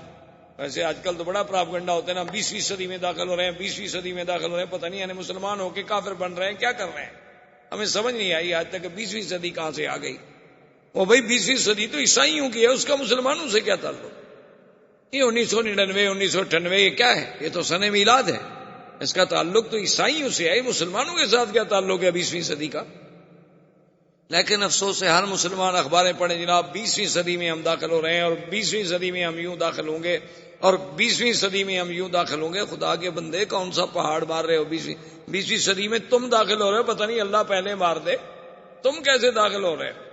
ویسے آج کل تو بڑا پراپگنڈا ہوتا ہے نا، 20ویں صدی میں داخل ہو رہے ہیں، 20ویں صدی میں داخل ہو رہے ہیں، پتہ نہیں یعنی مسلمان ہو کے کافر بن رہے ہیں، کیا کر رہے ہیں، ہمیں سمجھ نہیں آئی آج تک کہ 20ویں صدی کہاں سے آ گئی۔ وہ بھائی 20ویں صدی تو عیسائیوں کی ہے، اس کا مسلمانوں سے کیا تعلق؟ یہ 1999 1998 یہ کیا ہے؟ یہ تو سن میلاد ہے، اس کا تعلق تو عیسائیوں سے ہے، مسلمانوں کے ساتھ کیا تعلق ہے 20ویں صدی کا؟ لیکن افسوس ہے ہر مسلمان اخباریں پڑھیں جناب 20ویں صدی میں ہم داخل ہو رہے ہیں، اور 20ویں صدی میں ہم یوں داخل ہوں گے، اور 20ویں صدی میں ہم یوں داخل ہوں گے۔ خدا کے بندے کون سا پہاڑ مار رہے ہو؟ 20ویں صدی میں تم داخل ہو رہے ہو، پتہ نہیں اللہ پہلے مار دے، تم کیسے داخل ہو رہے ہو؟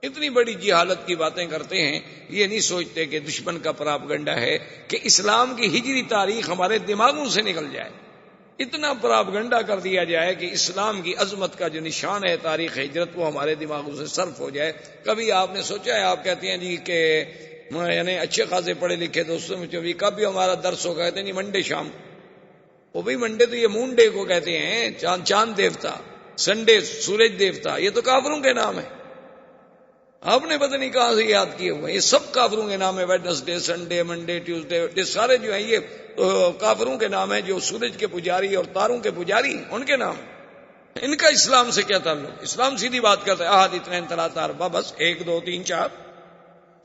اتنی بڑی جہالت کی باتیں کرتے ہیں، یہ نہیں سوچتے کہ دشمن کا پراپگنڈا ہے کہ اسلام کی ہجری تاریخ ہمارے دماغوں سے نکل جائے، اتنا پراپگنڈا کر دیا جائے کہ اسلام کی عظمت کا جو نشان ہے تاریخ ہجرت وہ ہمارے دماغوں سے صرف ہو جائے۔ کبھی آپ نے سوچا ہے، آپ کہتے ہیں جی کہ یعنی اچھے خاصے پڑھے لکھے دوستوں میں چوبی کب بھی ہمارا درس ہو، کہتے ہیں نہیں منڈے شام، وہ بھی منڈے تو یہ مون ڈے کو کہتے ہیں، چاند دیوتا، سنڈے سورج دیوتا، یہ تو کافروں کے نام ہے، آپ نے پتہ نہیں کہاں سے یاد کیے ہوئے، یہ سب کافروں کے نام ہے، ویڈنسڈے، سنڈے، منڈے، ٹیوزڈے، یہ سارے جو ہیں یہ کافروں کے نام ہیں، جو سورج کے پجاری اور تاروں کے پجاری ان کے نام، ان کا اسلام سے کیا تعلق؟ اسلام سیدھی بات کرتا ہے احد اثنین ثلاثہ اربعہ، بس 1 2 3 4،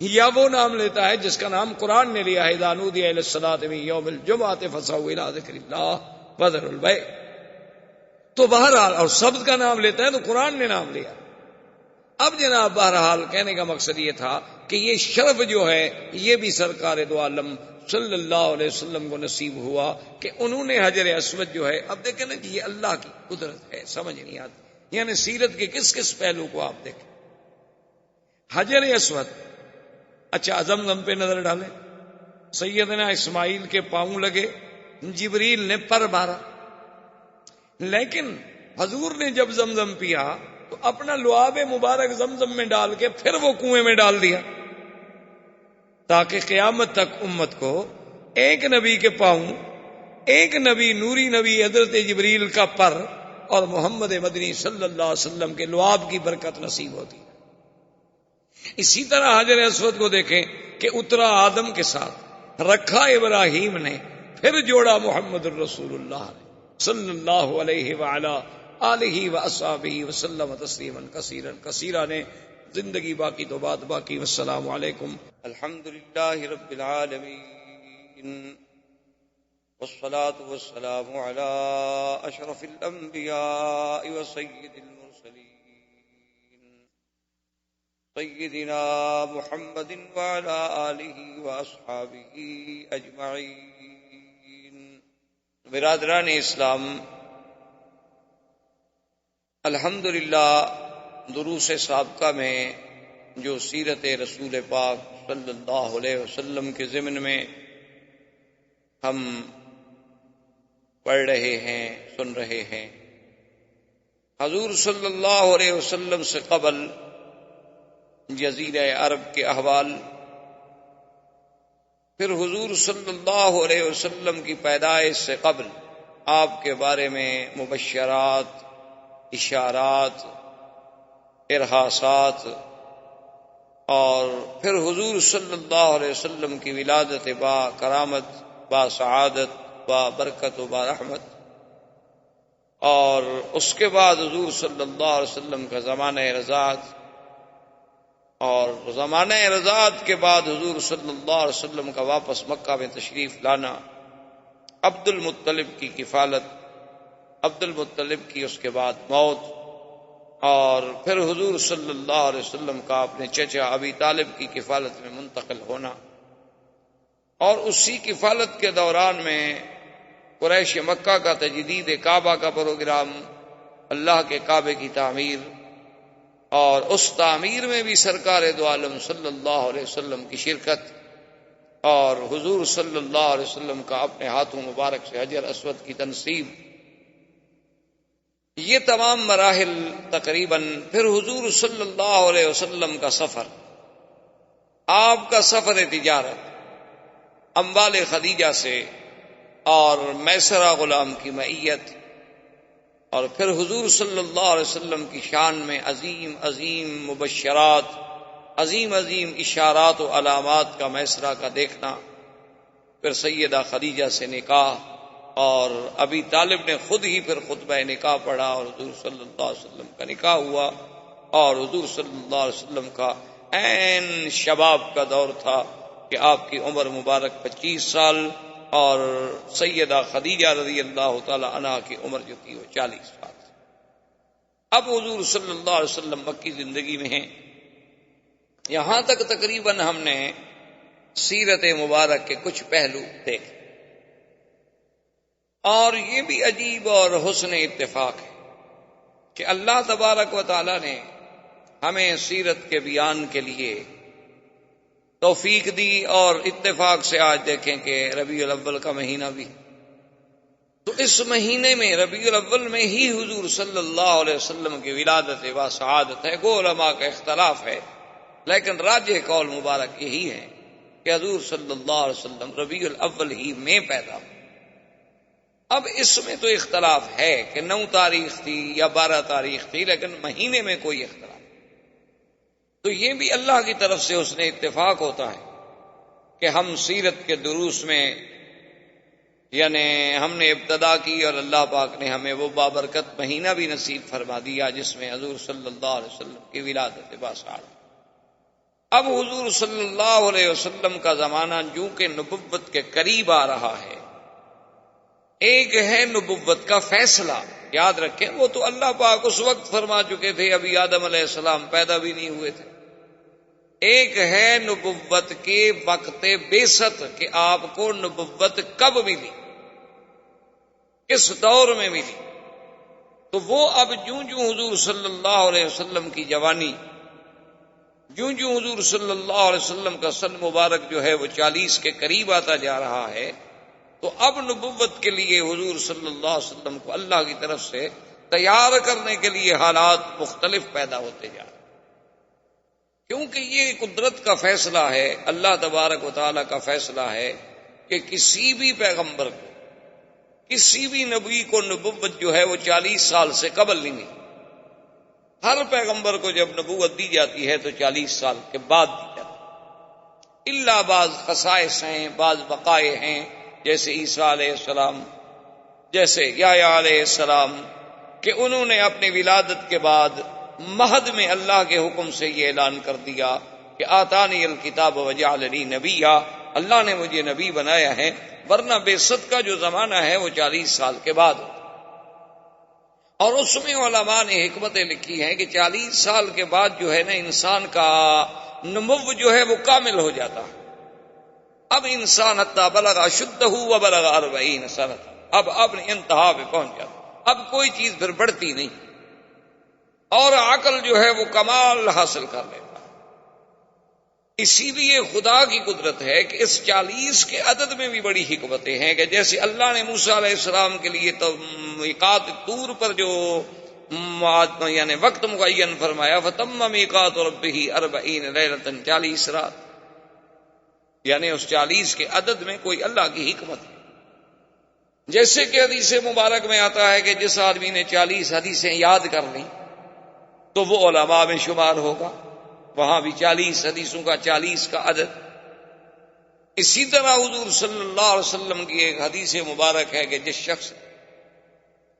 یا وہ نام لیتا ہے جس کا نام قرآن نے لیا ہے، اذا نودی للصلاۃ من یوم الجمعۃ فاسعوا الی ذکر اللہ وذروا البیع، تو بہرحال اور سبت کا نام لیتا ہے تو قرآن نے نام لیا۔ اب جناب بہرحال کہنے کا مقصد یہ تھا کہ یہ شرف جو ہے یہ بھی سرکار دو عالم صلی اللہ علیہ وسلم کو نصیب ہوا کہ انہوں نے حجر اسود جو ہے، اب دیکھیں نا کہ یہ اللہ کی قدرت ہے، سمجھ نہیں آتی، یعنی سیرت کے کس کس پہلو کو آپ دیکھیں۔ حجر اسود، اچھا زمزم پہ نظر ڈالیں، سیدنا اسماعیل کے پاؤں لگے، جبریل نے پر مارا، لیکن حضور نے جب زمزم پیا تو اپنا لعاب مبارک زمزم میں ڈال کے پھر وہ کنویں میں ڈال دیا، تاکہ قیامت تک امت کو ایک نبی کے پاؤں، ایک نبی نوری نبی حضرت جبریل کا پر اور محمد مدنی صلی اللہ علیہ وسلم کے لعاب کی برکت نصیب ہوتی ہے۔ اسی طرح حجر اسود کو دیکھیں کہ اترا آدم کے ساتھ، رکھا ابراہیم نے، پھر جوڑا محمد الرسول اللہ نے صلی اللہ علیہ وعلا آلہ واصحابہ وسلم تسلیما کثیرا کثیرا نے، زندگی باقی تو بات باقی۔ والسلام علیکم۔ الحمدللہ رب العالمین، والصلاة والسلام علی اشرف الانبیاء وسید المرسلین سیدنا محمد وعلی آلہ واصحابہ اجمعین۔ برادران اسلام، الحمدللہ دروس سابقہ میں جو سیرت رسول پاک صلی اللہ علیہ وسلم کے ضمن میں ہم پڑھ رہے ہیں، سن رہے ہیں، حضور صلی اللہ علیہ وسلم سے قبل جزیرہ عرب کے احوال، پھر حضور صلی اللہ علیہ وسلم کی پیدائش سے قبل آپ کے بارے میں مبشرات، اشارات، ارہاسات، اور پھر حضور صلی اللہ علیہ وسلم کی ولادت با کرامت، با سعادت، با برکت و با رحمت، اور اس کے بعد حضور صلی اللہ علیہ وسلم کا زمانہ رضاعت، اور زمانہ رضاعت کے بعد حضور صلی اللہ علیہ وسلم کا واپس مکہ میں تشریف لانا، عبد المطلب کی کفالت، عبد المطلب کی اس کے بعد موت، اور پھر حضور صلی اللہ علیہ وسلم کا اپنے چچا ابی طالب کی کفالت میں منتقل ہونا، اور اسی کفالت کے دوران میں قریش مکہ کا تجدید کعبہ کا پروگرام، اللہ کے کعبے کی تعمیر، اور اس تعمیر میں بھی سرکار دو عالم صلی اللہ علیہ وسلم کی شرکت، اور حضور صلی اللہ علیہ وسلم کا اپنے ہاتھوں مبارک سے حجر اسود کی تنصیب، یہ تمام مراحل تقریباً، پھر حضور صلی اللہ علیہ وسلم کا سفر، آپ کا سفر تجارت، اموال خدیجہ سے اور میسرہ غلام کی معیت، اور پھر حضور صلی اللہ علیہ وسلم کی شان میں عظیم عظیم مبشرات، عظیم عظیم اشارات و علامات کا میسرہ کا دیکھنا، پھر سیدہ خدیجہ سے نکاح، اور ابی طالب نے خود ہی پھر خطبہ نکاح پڑھا، اور حضور صلی اللہ علیہ وسلم کا نکاح ہوا، اور حضور صلی اللہ علیہ وسلم کا عین شباب کا دور تھا، کہ آپ کی عمر مبارک 25 سال اور سیدہ خدیجہ رضی اللہ تعالی عنہا کی عمر جو تھی وہ 40 سال. اب حضور صلی اللہ علیہ وسلم مکی زندگی میں ہیں. یہاں تک تقریباً ہم نے سیرت مبارک کے کچھ پہلو دیکھے، اور یہ بھی عجیب اور حسن اتفاق ہے کہ اللہ تبارک و تعالی نے ہمیں سیرت کے بیان کے لیے توفیق دی، اور اتفاق سے آج دیکھیں کہ ربیع الاول کا مہینہ بھی، تو اس مہینے میں ربیع الاول میں ہی حضور صلی اللہ علیہ وسلم کی ولادت و سعادت ہے. گو علماء کا اختلاف ہے، لیکن راجح قول مبارک یہی ہے کہ حضور صلی اللہ علیہ وسلم ربیع الاول ہی میں پیدا ہوئے. اب اس میں تو اختلاف ہے کہ 9 تاریخ تھی یا 12 تاریخ تھی، لیکن مہینے میں کوئی اختلاف. تو یہ بھی اللہ کی طرف سے اس نے اتفاق ہوتا ہے کہ ہم سیرت کے دروس میں یعنی ہم نے ابتدا کی، اور اللہ پاک نے ہمیں وہ بابرکت مہینہ بھی نصیب فرما دیا جس میں حضور صلی اللہ علیہ وسلم کی ولادت باسعادت. اب حضور صلی اللہ علیہ وسلم کا زمانہ جو کہ نبوت کے قریب آ رہا ہے. ایک ہے نبوت کا فیصلہ، یاد رکھیں وہ تو اللہ پاک اس وقت فرما چکے تھے، ابھی آدم علیہ السلام پیدا بھی نہیں ہوئے تھے. ایک ہے نبوت کے وقت بعثت کہ آپ کو نبوت کب ملی، کس دور میں ملی. تو وہ اب جوں جوں حضور صلی اللہ علیہ وسلم کی جوانی، جوں جوں حضور صلی اللہ علیہ وسلم کا سن مبارک جو ہے وہ 40 کے قریب آتا جا رہا ہے، تو اب نبوت کے لیے حضور صلی اللہ علیہ وسلم کو اللہ کی طرف سے تیار کرنے کے لیے حالات مختلف پیدا ہوتے جا رہے ہیں. کیونکہ یہ قدرت کا فیصلہ ہے، اللہ تبارک و تعالیٰ کا فیصلہ ہے کہ کسی بھی پیغمبر کو، کسی بھی نبی کو نبوت جو ہے وہ 40 سال سے قبل نہیں ملی. ہر پیغمبر کو جب نبوت دی جاتی ہے تو 40 سال کے بعد دی جاتی ہے. الا بعض خصائص ہیں، بعض بقائے ہیں، جیسے عیسیٰ علیہ السلام، جیسے یحییٰ علیہ السلام، کہ انہوں نے اپنی ولادت کے بعد مہد میں اللہ کے حکم سے یہ اعلان کر دیا کہ آتانی الکتاب وجعلنی نبیا، اللہ نے مجھے نبی بنایا ہے. ورنہ بعثت کا جو زمانہ ہے وہ 40 سال کے بعد. اور اس میں علماء نے حکمتیں لکھی ہیں کہ 40 سال کے بعد جو ہے نا انسان کا نمو جو ہے وہ کامل ہو جاتا ہے. اب انسان حتی بلغ اشدہ وبلغ 40 سنہ، اب اپنی انتہا پہ پہنچ جاتا، اب کوئی چیز پھر بڑھتی نہیں، اور عقل جو ہے وہ کمال حاصل کر لیتا. اسی لیے خدا کی قدرت ہے کہ اس 40 کے عدد میں بھی بڑی حکمتیں ہیں، کہ جیسے اللہ نے موسیٰ علیہ السلام کے لیے تو میقات طور پر جو یعنی وقت معین فرمایا، فتم میقات ربہ 40 لیلۃ 40 رات، یعنی اس 40 کے عدد میں کوئی اللہ کی حکمت ہے. جیسے کہ حدیث مبارک میں آتا ہے کہ جس آدمی نے 40 حدیثیں یاد کر لیں تو وہ علماء میں شمار ہوگا. وہاں بھی 40 حدیثوں کا 40 کا عدد. اسی طرح حضور صلی اللہ علیہ وسلم کی ایک حدیث مبارک ہے کہ جس شخص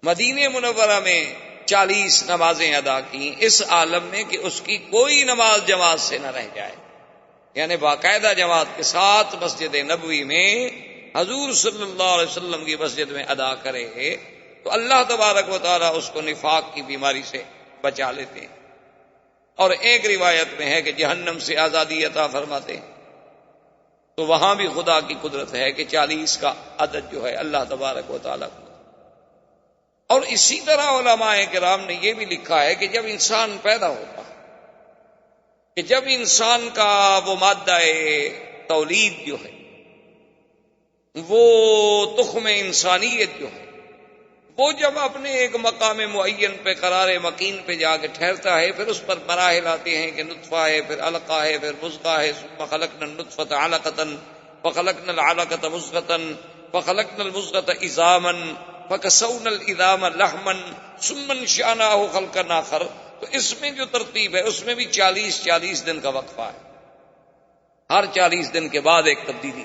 مدینہ منورہ میں 40 نمازیں ادا کی اس عالم میں کہ اس کی کوئی نماز جماعت سے نہ رہ جائے، یعنی باقاعدہ جماعت کے ساتھ مسجد نبوی میں حضور صلی اللہ علیہ وسلم کی مسجد میں ادا کرے، تو اللہ تبارک و تعالیٰ اس کو نفاق کی بیماری سے بچا لیتے ہیں. اور ایک روایت میں ہے کہ جہنم سے آزادی عطا فرماتے ہیں. تو وہاں بھی خدا کی قدرت ہے کہ 40 کا عدد جو ہے اللہ تبارک و تعالیٰ کو. اور اسی طرح علماء کرام نے یہ بھی لکھا ہے کہ جب انسان پیدا ہوتا ہے، کہ جب انسان کا وہ مادہ تولید جو ہے، وہ تخم انسانیت جو ہے، وہ جب اپنے ایک مقام معین پہ قرار مکین پہ جا کے ٹھہرتا ہے، پھر اس پر مراحل آتے ہیں کہ نطفہ ہے، پھر علقہ ہے، پھر مضغہ ہے، ثم خلقنا النطفة علقة فخلقنا العلقة مضغة فخلقنا المضغة عظاما فكسونا العظام لحما ثم انشأناه خلقا آخر. تو اس میں جو ترتیب ہے اس میں بھی 40 دن کا وقفہ ہے، ہر 40 دن کے بعد ایک تبدیلی.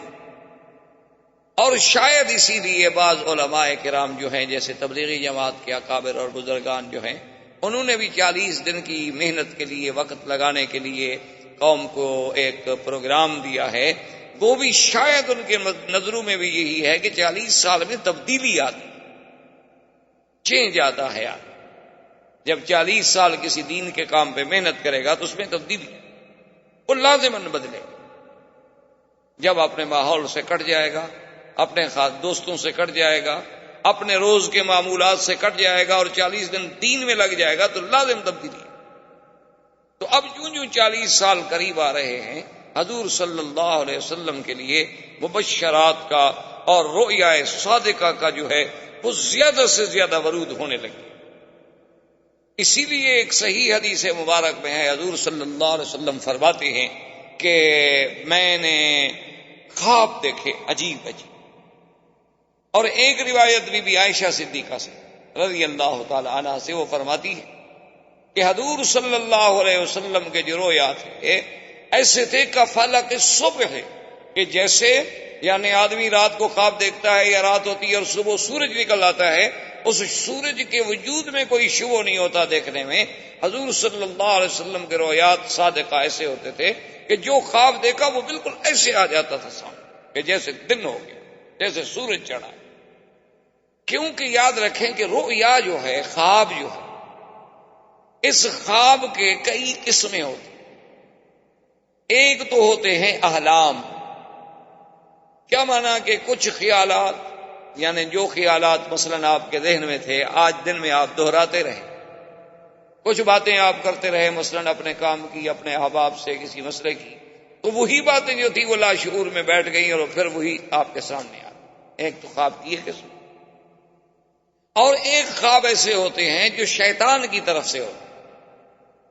اور شاید اسی لیے بعض علماء کرام جو ہیں جیسے تبلیغی جماعت کے اکابر اور بزرگان جو ہیں، انہوں نے بھی 40 دن کی محنت کے لیے، وقت لگانے کے لیے قوم کو ایک پروگرام دیا ہے وہ بھی شاید ان کے نظروں میں بھی یہی ہے کہ 40 سال میں تبدیلی آتی، چینج آتا ہے آدمی۔ جب 40 سال کسی دین کے کام پہ محنت کرے گا تو اس میں تبدیلی وہ لازماً بدلے گا۔ جب اپنے ماحول سے کٹ جائے گا، اپنے خاص دوستوں سے کٹ جائے گا، اپنے روز کے معمولات سے کٹ جائے گا اور 40 دن دین میں لگ جائے گا تو لازم تبدیلی ہے۔ تو اب جو 40 سال قریب آ رہے ہیں، حضور صلی اللہ علیہ وسلم کے لیے مبشرات کا اور رؤیا صادقہ کا جو ہے وہ زیادہ سے زیادہ ورود ہونے لگے۔ اسی لیے ایک صحیح حدیث مبارک میں ہے، حضور صلی اللہ علیہ وسلم فرماتے ہیں کہ میں نے خواب دیکھے عجیب عجیب۔ اور ایک روایت بھی عائشہ صدیقہ سے رضی اللہ تعالی عنہا سے وہ فرماتی ہے کہ حضور صلی اللہ علیہ وسلم کے جو رویا تھے ایسے تھے کفلق الصبح، کہ جیسے یعنی آدمی رات کو خواب دیکھتا ہے یا رات ہوتی ہے اور صبح سورج نکل آتا ہے، اس سورج کے وجود میں کوئی شبہ نہیں ہوتا دیکھنے میں۔ حضور صلی اللہ علیہ وسلم کے رویات صادقہ ایسے ہوتے تھے کہ جو خواب دیکھا وہ بالکل ایسے آ جاتا تھا سامنے کہ جیسے دن ہو گیا، جیسے سورج چڑھا۔ کیونکہ یاد رکھیں کہ رؤیا جو ہے، خواب جو ہے، اس خواب کے کئی قسمیں ہوتی ہیں۔ ایک تو ہوتے ہیں احلام، کیا مانا کہ کچھ خیالات، یعنی جو خیالات مثلاً آپ کے ذہن میں تھے آج دن میں آپ دہراتے رہے، کچھ باتیں آپ کرتے رہے مثلاً اپنے کام کی، اپنے احباب سے کسی مسئلے کی، تو وہی باتیں جو تھی وہ لاشعور میں بیٹھ گئیں اور پھر وہی آپ کے سامنے آ گئی۔ ایک تو خواب کی ہے قسم، اور ایک خواب ایسے ہوتے ہیں جو شیطان کی طرف سے ہوتے ہیں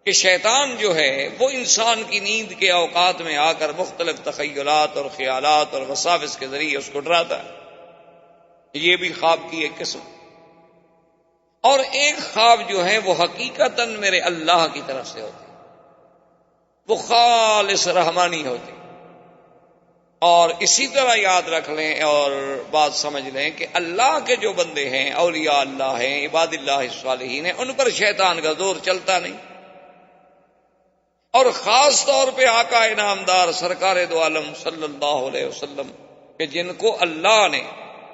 کہ شیطان جو ہے وہ انسان کی نیند کے اوقات میں آ کر مختلف تخیلات اور خیالات اور وساوس کے ذریعے اس کو ڈراتا ہے۔ یہ بھی خواب کی ایک قسم۔ اور ایک خواب جو ہے وہ حقیقتاً میرے اللہ کی طرف سے ہوتے ہیں، وہ خالص رحمانی ہوتے ہیں۔ اور اسی طرح یاد رکھ لیں اور بات سمجھ لیں کہ اللہ کے جو بندے ہیں، اولیاء اللہ ہیں، عباد اللہ الصالحین ہیں، ان پر شیطان کا زور چلتا نہیں۔ اور خاص طور پہ آقا انعامدار سرکار دو عالم صلی اللہ علیہ وسلم کہ جن کو اللہ نے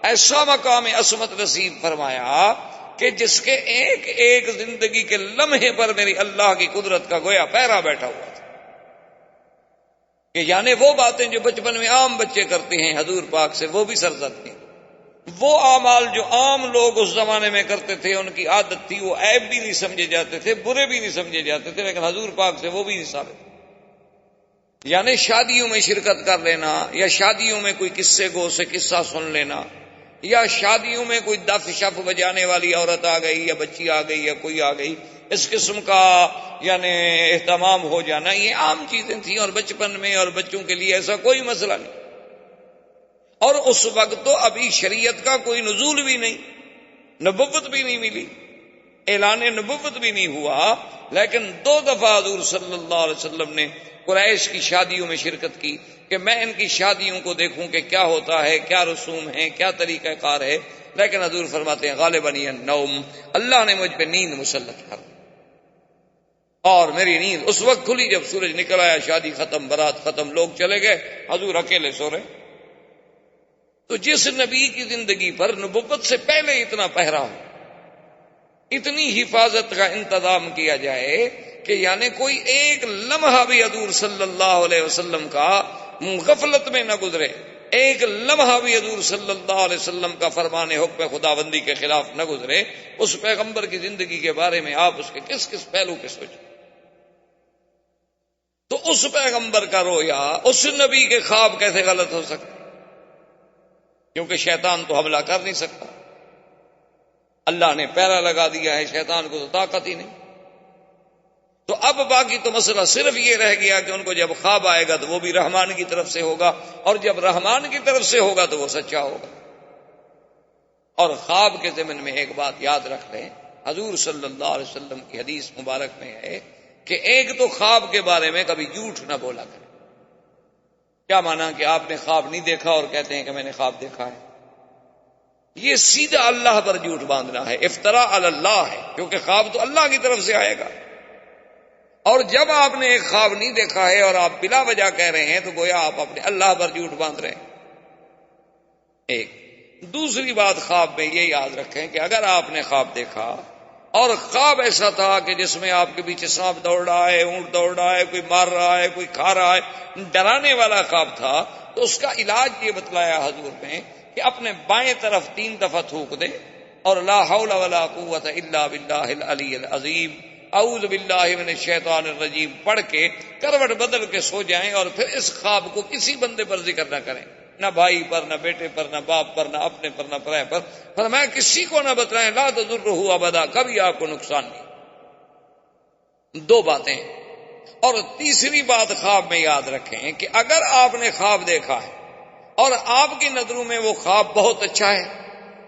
ایسا مقام عصمت نصیب فرمایا کہ جس کے ایک ایک زندگی کے لمحے پر میری اللہ کی قدرت کا گویا پیرا بیٹھا ہوا تھا، کہ یعنی وہ باتیں جو بچپن میں عام بچے کرتے ہیں حضور پاک سے وہ بھی سرزد تھیں، وہ اعمال جو عام لوگ اس زمانے میں کرتے تھے ان کی عادت تھی، وہ عیب بھی نہیں سمجھے جاتے تھے، برے بھی نہیں سمجھے جاتے تھے، لیکن حضور پاک سے وہ بھی نہیں ثابت۔ یعنی شادیوں میں شرکت کر لینا، یا شادیوں میں کوئی قصے گو سے قصہ سن لینا، یا شادیوں میں کوئی دف شف بجانے والی عورت آ گئی یا بچی آ گئی یا کوئی آ گئی، اس قسم کا یعنی اہتمام ہو جانا، یہ عام چیزیں تھیں اور بچپن میں اور بچوں کے لیے ایسا کوئی مسئلہ نہیں۔ اور اس وقت تو ابھی شریعت کا کوئی نزول بھی نہیں، نبوت بھی نہیں ملی، اعلان نبوت بھی نہیں ہوا، لیکن 2 دفعہ حضور صلی اللہ علیہ وسلم نے قریش کی شادیوں میں شرکت کی کہ میں ان کی شادیوں کو دیکھوں کہ کیا ہوتا ہے، کیا رسوم ہیں، کیا طریقہ کار ہے، لیکن حضور فرماتے ہیں غالباً النوم، اللہ نے مجھ پہ نیند مسلط کر دی، اور میری نیند اس وقت کھلی جب سورج نکل آیا، شادی ختم، بارات ختم، لوگ چلے گئے، حضور اکیلے سو رہے۔ تو جس نبی کی زندگی پر نبوت سے پہلے اتنا پہرا ہو، اتنی حفاظت کا انتظام کیا جائے کہ یعنی کوئی ایک لمحہ بھی حضور صلی اللہ علیہ وسلم کا غفلت میں نہ گزرے، ایک لمحہ بھی حضور صلی اللہ علیہ وسلم کا فرمان حکم خداوندی کے خلاف نہ گزرے، اس پیغمبر کی زندگی کے بارے میں آپ اس کے کس کس پہلو کے سوچیں۔ تو اس پیغمبر کا رویا، اس نبی کے خواب کیسے غلط ہو سکتے؟ کیونکہ شیطان تو حملہ کر نہیں سکتا، اللہ نے پیرا لگا دیا ہے، شیطان کو تو طاقت ہی نہیں۔ تو اب باقی تو مسئلہ صرف یہ رہ گیا کہ ان کو جب خواب آئے گا تو وہ بھی رحمان کی طرف سے ہوگا، اور جب رحمان کی طرف سے ہوگا تو وہ سچا ہوگا۔ اور خواب کے ضمن میں ایک بات یاد رکھ لیں، حضور صلی اللہ علیہ وسلم کی حدیث مبارک میں ہے کہ ایک تو خواب کے بارے میں کبھی جھوٹ نہ بولا کرے۔ کیا مانا کہ آپ نے خواب نہیں دیکھا اور کہتے ہیں کہ میں نے خواب دیکھا ہے؟ یہ سیدھا اللہ پر جھوٹ باندھنا ہے، افتراء علی اللہ ہے، کیونکہ خواب تو اللہ کی طرف سے آئے گا۔ اور جب آپ نے ایک خواب نہیں دیکھا ہے اور آپ بلا وجہ کہہ رہے ہیں تو گویا آپ اپنے اللہ پر جھوٹ باندھ رہے ہیں. ایک دوسری بات خواب میں یہ یاد رکھیں کہ اگر آپ نے خواب دیکھا اور خواب ایسا تھا کہ جس میں آپ کے پیچھے سانپ دوڑ رہا ہے، اونٹ دوڑ رہا ہے، کوئی مار رہا ہے، کوئی کھا رہا ہے، ڈرانے والا خواب تھا، تو اس کا علاج یہ بتلایا حضور نے کہ اپنے بائیں طرف 3 دفعہ تھوک دے اور لا حول ولا قوت الا باللہ العلی العظیم اعوذ باللہ من الشیطان الرجیم پڑھ کے کروٹ بدل کے سو جائیں، اور پھر اس خواب کو کسی بندے پر ذکر نہ کریں، نہ بھائی پر، نہ بیٹے پر، نہ باپ پر، نہ اپنے پر، نہ پرائے پر. فرمایا کسی کو نہ بتلائیں، لا تضرہ ابدا، کبھی آپ کو نقصان نہیں. 2 باتیں. اور تیسری بات خواب میں یاد رکھیں کہ اگر آپ نے خواب دیکھا ہے اور آپ کی نظروں میں وہ خواب بہت اچھا ہے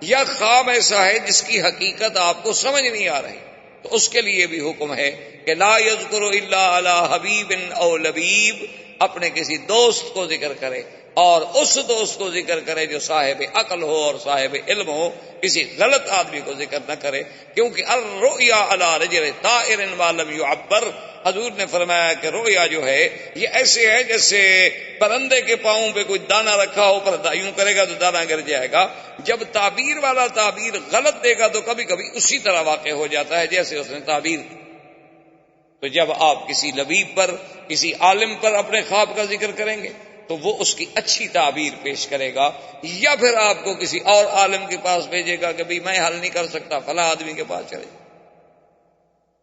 یا خواب ایسا ہے جس کی حقیقت آپ کو سمجھ نہیں آ رہی، تو اس کے لیے بھی حکم ہے کہ لا یذکر الا علی حبیب او لبیب، اپنے کسی دوست کو ذکر کرے اور اس دوست کو ذکر کرے جو صاحب عقل ہو اور صاحب علم ہو، کسی غلط آدمی کو ذکر نہ کرے. کیونکہ الرؤیا علی رجل طائر ما لم يعبر، حضور نے فرمایا کہ رؤیا جو ہے یہ ایسے ہے جیسے پرندے کے پاؤں پہ کوئی دانہ رکھا ہو، پر یوں کرے گا تو دانہ گر جائے گا. جب تعبیر والا تعبیر غلط دے گا تو کبھی کبھی اسی طرح واقع ہو جاتا ہے جیسے اس نے تعبیر کی. تو جب آپ کسی لبیب پر، کسی عالم پر اپنے خواب کا ذکر کریں گے تو وہ اس کی اچھی تعبیر پیش کرے گا، یا پھر آپ کو کسی اور عالم کے پاس بھیجے گا کہ بھئی میں حل نہیں کر سکتا، فلاں آدمی کے پاس چلے.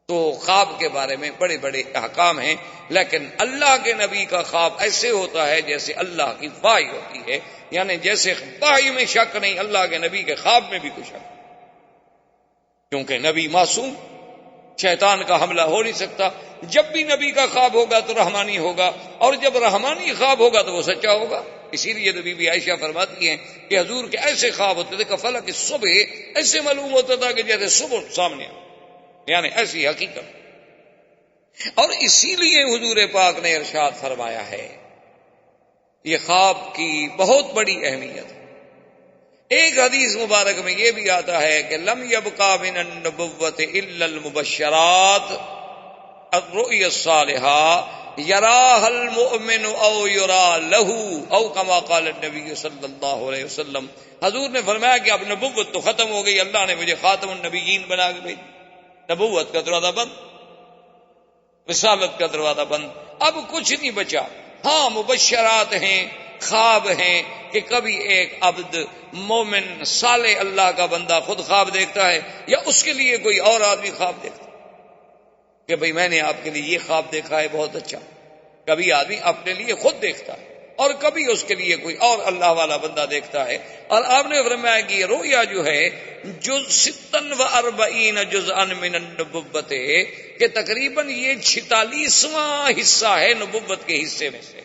تو خواب کے بارے میں بڑے بڑے احکام ہیں، لیکن اللہ کے نبی کا خواب ایسے ہوتا ہے جیسے اللہ کی وحی ہوتی ہے، یعنی جیسے وحی میں شک نہیں، اللہ کے نبی کے خواب میں بھی کچھ شک، کیونکہ نبی معصوم، شیطان کا حملہ ہو نہیں سکتا. جب بھی نبی کا خواب ہوگا تو رحمانی ہوگا، اور جب رحمانی خواب ہوگا تو وہ سچا ہوگا. اسی لیے تو بی بی عائشہ فرماتی ہیں کہ حضور کے ایسے خواب ہوتے تھے کہ فلک صبح ایسے معلوم ہوتا تھا کہ جیسے صبح سامنے آ، یعنی ایسی حقیقت. اور اسی لیے حضور پاک نے ارشاد فرمایا ہے، یہ خواب کی بہت بڑی اہمیت ہے. ایک حدیث مبارک میں یہ بھی آتا ہے کہ لم یبقى من النبوۃ الا المبشرات الرؤیا الصالحہ یراها المؤمن او یرا له او كما قال النبی صلی اللہ علیہ وسلم. حضور نے فرمایا کہ اب نبوت تو ختم ہو گئی، اللہ نے مجھے خاتم النبیین بنا کے بھیجا، نبوت کا دروازہ بند، رسالت کا دروازہ بند، اب کچھ نہیں بچا. ہاں مبشرات ہیں، خواب ہیں کہ کبھی ایک عبد مومن صالح اللہ کا بندہ خود خواب دیکھتا ہے، یا اس کے لیے کوئی اور آدمی خواب دیکھتا ہے کہ بھئی میں نے آپ کے لیے یہ خواب دیکھا ہے بہت اچھا. کبھی آدمی اپنے لیے خود دیکھتا ہے اور کبھی اس کے لیے کوئی اور اللہ والا بندہ دیکھتا ہے. اور آپ نے فرمایا کہ یہ رؤیا جو ہے جز 46 جزءا من النبوت، کہ تقریباً یہ 46واں حصہ ہے نبوت کے حصے میں سے،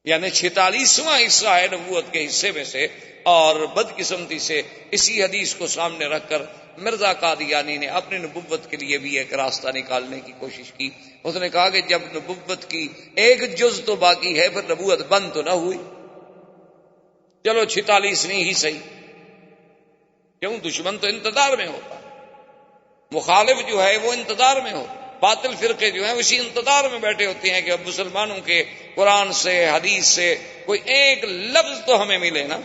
یعنی 46واں حصہ ہے نبوت کے حصے میں سے. اور بدقسمتی سے اسی حدیث کو سامنے رکھ کر مرزا قادیانی نے اپنی نبوت کے لیے بھی ایک راستہ نکالنے کی کوشش کی. اس نے کہا کہ جب نبوت کی ایک جز تو باقی ہے، پھر نبوت بند تو نہ ہوئی، چلو 46 نہیں ہی صحیح. کیوں؟ دشمن تو انتظار میں ہوتا، مخالف جو ہے وہ انتظار میں ہوتا، باطل فرقے جو ہیں اسی انتظار میں بیٹھے ہوتے ہیں کہ اب مسلمانوں کے قرآن سے، حدیث سے کوئی ایک لفظ تو ہمیں ملے نا.